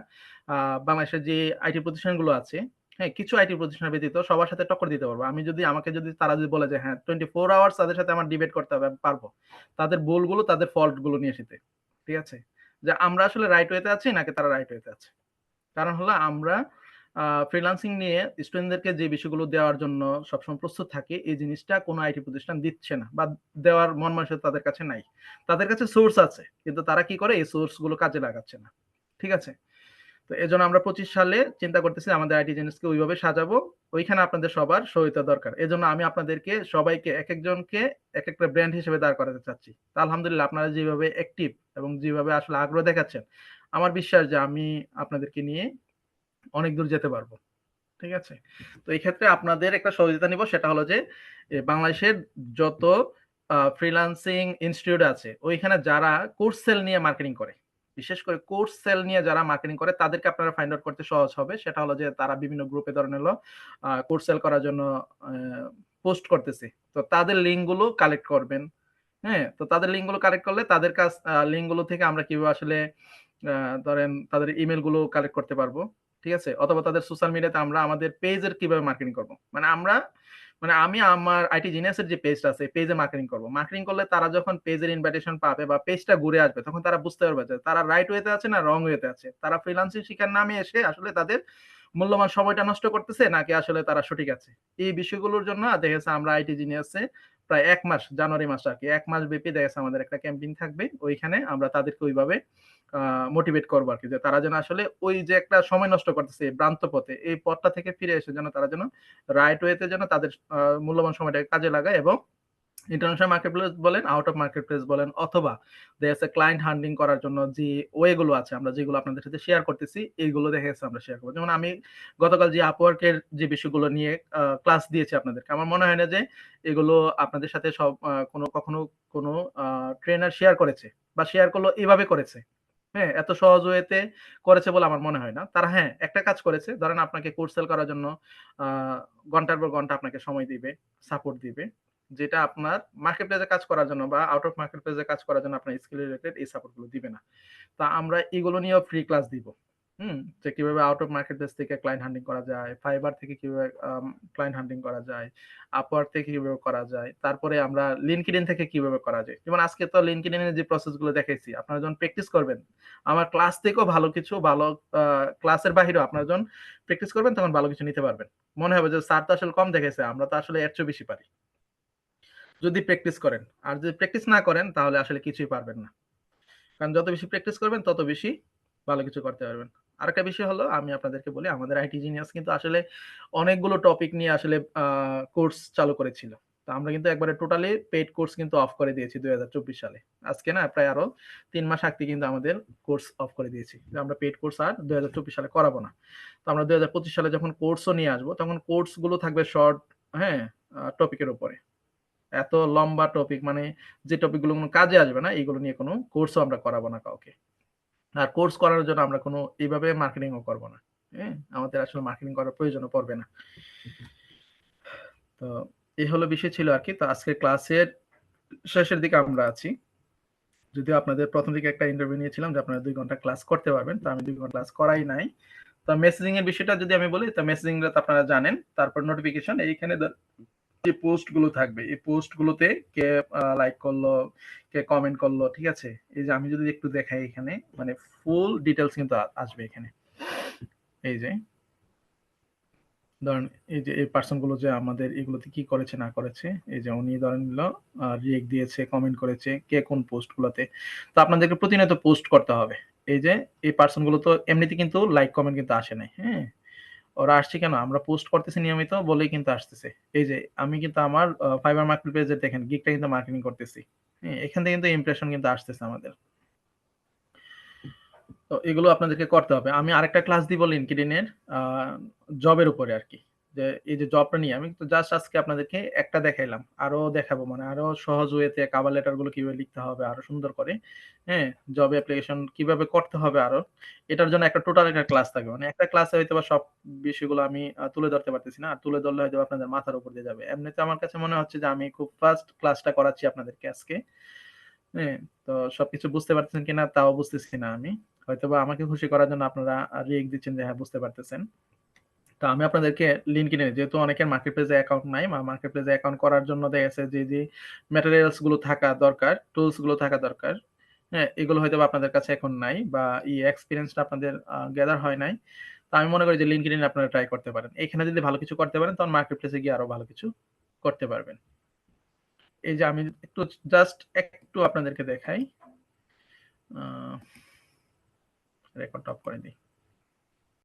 বাংলাদেশের যে আইটি প্রতিষ্ঠানগুলো আছে, হ্যাঁ কিছু আইটি প্রতিষ্ঠান ব্যতীত সবার সাথে টক্কর দিতে পারবো। আমি যদি আমাকে যদি তারা যদি বলে যে হ্যাঁ 24 আওয়ার্স তাদের সাথে আমার ডিবেট করতে হবে, আমি পারবো তাদের ভুলগুলো তাদের ফল্ট গুলো নিয়ে এসেতে। ঠিক আছে, যে আমরা আসলে রাইট ওয়েতে আছি নাকি তারা রাইট ওয়েতে আছে। কারণ হলো আমরা ফ্রিল্যান্সিং নিয়ে স্টুডেন্টদেরকে যে বিষয়গুলো দেওয়ার জন্য সবসময় প্রস্তুত থাকে, এই জিনিসটা কোনো আইটি প্রতিষ্ঠান দিচ্ছে না বা দেওয়ার মন মানসিকতা তাদের কাছে নাই। তাদের কাছে সোর্স আছে, কিন্তু তারা কি করে এই সোর্স গুলো কাজে লাগাচ্ছে না। ঠিক আছে? তো এজন্য আমরা 25 সালে চিন্তা করতেছি আমাদের আইটি জিনিসকে ওইভাবে সাজাবো, ওইখানে আপনাদের সবার সহায়তা দরকার। এজন্য আমি আপনাদেরকে সবাইকে একেকজনকে একেকটা ব্র্যান্ড হিসেবে দাঁড় করাতে চাচ্ছি। তো আলহামদুলিল্লাহ আপনারা যেভাবে অ্যাক্টিভ এবং যেভাবে আসলে আগ্রহ দেখাচ্ছেন, আমার বিশ্বাস যে আমি আপনাদেরকে নিয়ে অনেক দূর যেতে পারবো। ঠিক আছে? তো এই ক্ষেত্রে আপনাদের একটা সহযোগিতা নিব, সেটা হলো যে বাংলাদেশের যত ফ্রিল্যান্সিং ইনস্টিটিউট আছে, ওইখানে যারা কোর্স সেল নিয়ে মার্কেটিং করে, বিশেষ করে কোর্স সেল নিয়ে যারা মার্কেটিং করে তাদেরকে আপনারা ফাইন্ড আউট করতে সহজ হবে। সেটা হলো যে তারা বিভিন্ন গ্রুপে ধরেন হলো কোর্স সেল করার জন্য পোস্ট করতেছে। তো তাদের লিঙ্ক গুলো কালেক্ট করবেন। হ্যাঁ? তো তাদের লিঙ্ক গুলো কালেক্ট করলে তাদের কাছ লিঙ্ক গুলো থেকে আমরা কিভাবে আসলে ধরেন তাদের ইমেইল গুলো কালেক্ট করতে পারবো। ঠিক আছে? অথবা তাদের সোশ্যাল মিডিয়াতে আমরা আমাদের পেজের কিভাবে মার্কেটিং করব। আমি আমার আইটি জিনিয়াসের যে পেজটা আছে, পেজে মার্কেটিং করব। মার্কেটিং করলে তারা যখন পেজের ইনভাইটেশন পাবে বা পেজটা ঘুরে আসবে, তখন তারা বুঝতে পারবে যে তারা রাইট ওয়েতে আছে না রং ওয়েতে আছে। তারা ফ্রিল্যান্সিং শিখার নামে এসে আসলে তাদের মূল্যবান সময়টা নষ্ট করতেছে নাকি আসলে তারা সঠিক আছে। এই বিষয়গুলোর জন্য দেখা গেছে আমরা আইটি জিনিয়াসে প্রায় ১ মাস, জানুয়ারি মাস আরকি ১ মাস ব্যাপী দেখা গেছে আমাদের একটা ক্যাম্পেইন থাকবে। ওইখানে আমরা তাদেরকে ওইভাবে মোটিভেট করবো আরকি, যে তারা যেন আসলে ওই যে একটা সময় নষ্ট করতেছে এই ভ্রান্ত পথে, এই পথটা থেকে ফিরে এসে যেন তারা যেন রাইট ওয়েতে যেন তাদের মূল্যবান সময়টাকে কাজে লাগায় এবং ইন্টারন্যাশনাল মার্কেট প্লেস বলেন, আউট অফ মার্কেট প্লেস বলেন, অথবা দেখা যাচ্ছে ক্লায়েন্ট হান্টিং করার জন্য যে ওয়ে গুলো আছে আমরা যেগুলো আপনাদের সাথে শেয়ার করতেছি, এইগুলো দেখা যাচ্ছে আমরা শেয়ার করবো। যেমন আমি গতকাল যে আপওয়ার্কের যে বিষয়গুলো নিয়ে ক্লাস দিয়েছি আপনাদেরকে, আমার মনে হয় না যে এগুলো আপনাদের সাথে সব কখনো কোনো ট্রেনার শেয়ার করেছে বা শেয়ার করলো এভাবে করেছে। হ্যাঁ, এত সহজ ওয়েতে করেছে বলে আমার মনে হয় না। তারা হ্যাঁ, একটা কাজ করেছে। ধরেন আপনাকে কোর্স সেল করার জন্য আ ঘন্টার পর ঘন্টা আপনাকে সময় দিবে, সাপোর্ট দিবে। যেটা আপনার মার্কেট প্লেস এ কাজ করার জন্য বা আউট অফ মার্কেট প্লেস এ কাজ করার জন্য আপনার স্কিল রিলেটেড এই সাপোর্ট গুলো দিবে না। তা আমরা এগুলো নিয়েও ফ্রি ক্লাস দিব। যে কিভাবে আউট অফ মার্কেট প্লেস থেকে ক্লায়েন্ট হান্টিং করা যায়, ফাইবার থেকে কিভাবে ক্লায়েন্ট হান্টিং করা যায়, আপওয়ার্ক থেকে কিভাবে করা যায়। তারপরে আমরা লিঙ্কডইন থেকে কিভাবে করা যায়। যেমন আজকে তো লিঙ্কডইন এর যে প্রসেস গুলো দেখাইছি, আপনারা যখন প্র্যাকটিস করবেন, আমার ক্লাস থেকেও ভালো কিছু ক্লাসের বাহিরেও আপনারা যখন প্র্যাকটিস করবেন তখন ভালো কিছু নিতে পারবেন। মনে হবে যে স্যার তো আসলে কম দেখাইছে, আমরা তো আসলে এর চেয়েও বেশি পারি। যদি প্র্যাকটিস করেন। আর যদি প্র্যাকটিস না করেন তাহলে আসলে কিছুই পারবেন না। কারণ যত বেশি প্র্যাকটিস করবেন তত বেশি ভালো কিছু করতে পারবেন। আরেকটা বিষয় হলো আমি আপনাদেরকে বলি, আমাদের আইটি জিনিয়াস কিন্তু আসলে অনেকগুলো টপিক নিয়ে আসলে কোর্স চালু করেছিল। তো আমরা কিন্তু একবারে টোটালি পেইড কোর্স কিন্তু অফ করে দিয়েছি ২০২৪ সালে। আজকে না প্রায় আরো ৩ মাস আগে কিন্তু আমাদের কোর্স অফ করে দিয়েছি। যে আমরা পেইড কোর্স আর ২০২৪ সালে করাবো না। তো আমরা ২০২৫ সালে যখন কোর্সও নিয়ে আসবো তখন কোর্স গুলো থাকবে শর্ট, হ্যাঁ, টপিকের উপরে। এত লম্বা টপিক মানে যে টপিক গুলো কোনো কাজে আসবে না, এইগুলো নিয়ে কোনো কোর্সও আমরা করাবো না কাউকে। আর কোর্স করার জন্য আমরা কোনো এইভাবে মার্কেটিংও করব না। হ্যাঁ? আমাদের আসলে মার্কেটিং করার প্রয়োজনও পড়বে না। তো এই হলো বিষয় ছিল আরকি। তো আজকের ক্লাসের শেষের দিকে আমরা আছি। যদিও আপনাদের ১ম দিকে একটা ইন্টারভিউ নিয়েছিলাম যে আপনারা ২ ঘন্টা ক্লাস করতে পারবেন। তো আমি ২ ঘন্টা ক্লাস করাই নাই। তো মেসেজিং এর বিষয়টা যদি আমি বলি, তো মেসেজিং টা তো আপনারা জানেন। তারপর নোটিফিকেশন এইখানে যে পোস্ট গুলো থাকবে, এই পোস্ট গুলোতে কে লাইক করলো, কে কমেন্ট করলো, ঠিক আছে? এই যে আমি যদি একটু দেখাই এখানে, মানে ফুল ডিটেইলস কিন্তু আসবে এখানে। এই যে ধরেন এই যে এই পার্সন গুলো যে আমাদের এগুলোতে কি করেছে না করেছে, এই যে উনি ধরেন নিলো রিয়েক্ট দিয়েছে, কমেন্ট করেছে, কে কোন পোস্ট গুলোতে। তো আপনাদেরকে প্রতিনিয়ত পোস্ট করতে হবে। এই যে এই পার্সন গুলো তো এমনিতে কিন্তু লাইক কমেন্ট কিন্তু আসে নাই, হ্যাঁ? ওরা আসছে কেন? আমরা পোস্ট করতেছি নিয়মিত বলেই কিন্তু আসতেছে। এই যে আমি কিন্তু আমার ফাইবার মার্কেট পেজে দেখেন গিগটা কিন্তু মার্কেটিং করতেছি। হ্যাঁ? এখান থেকে কিন্তু ইমপ্রেশন কিন্তু আসতেছে আমাদের। তো এগুলো আপনাদেরকে করতে হবে। আমি আরেকটা ক্লাস দিব লিঙ্কডইন এর জবের উপরে আরকি। যে এই যে জবটা নিয়ে আমি তো জাস্ট আজকে আপনাদেরকে একটা দেখাইলাম। আরো দেখাবো, মানে আরো সহজ ওয়েতে কভার লেটার গুলো কিভাবে লিখতে হবে আরো সুন্দর করে। হ্যাঁ? জব অ্যাপ্লিকেশন কিভাবে করতে হবে আরো। এটার জন্য একটা টোটাল একটা ক্লাস থাকবে। মানে একটা ক্লাসে হয়তোবা সব বিষয়গুলো আমি তুলে ধরতে পারতেছি না। আর তুলে ধরলে হয়তো আপনাদের মাথার উপর দিয়ে যাবে। এমনিতে আমার কাছে মনে হচ্ছে যে আমি খুব ফাস্ট ক্লাসটা করাচ্ছি আপনাদেরকে আজকে। হ্যাঁ? তো সবকিছু বুঝতে পারতেছেন কিনা তাও বুঝতেছি না আমি। হয়তোবা আমাকে খুশি করার জন্য আপনারা রিঅ্যাক্ট দিচ্ছেন যে হ্যাঁ বুঝতে পারতেছেন। তো আমি আপনাদেরকে লিঙ্কডইন এ যেহেতু অনেকের মার্কেট প্লেসে অ্যাকাউন্ট নাই, মার্কেট প্লেসে অ্যাকাউন্ট করার জন্য দেখা গেছে যে ম্যাটেরিয়ালস গুলো থাকা দরকার, টুলস গুলো থাকা দরকার। হ্যাঁ? এগুলো হয়তোবা আপনাদের কাছে এখন নাই বা এই এক্সপেরিয়েন্সটা আপনাদের গ্যাদার হয় নাই। তো আমি মনে করি যে লিঙ্কডইন আপনারা ট্রাই করতে পারেন। এখানে যদি ভালো কিছু করতে পারেন তখন মার্কেট প্লেসে গিয়ে আরো ভালো কিছু করতে পারবেন। এই যে আমি একটু জাস্ট একটু আপনাদেরকে দেখাই, রেকর্ড অফ করে দিই।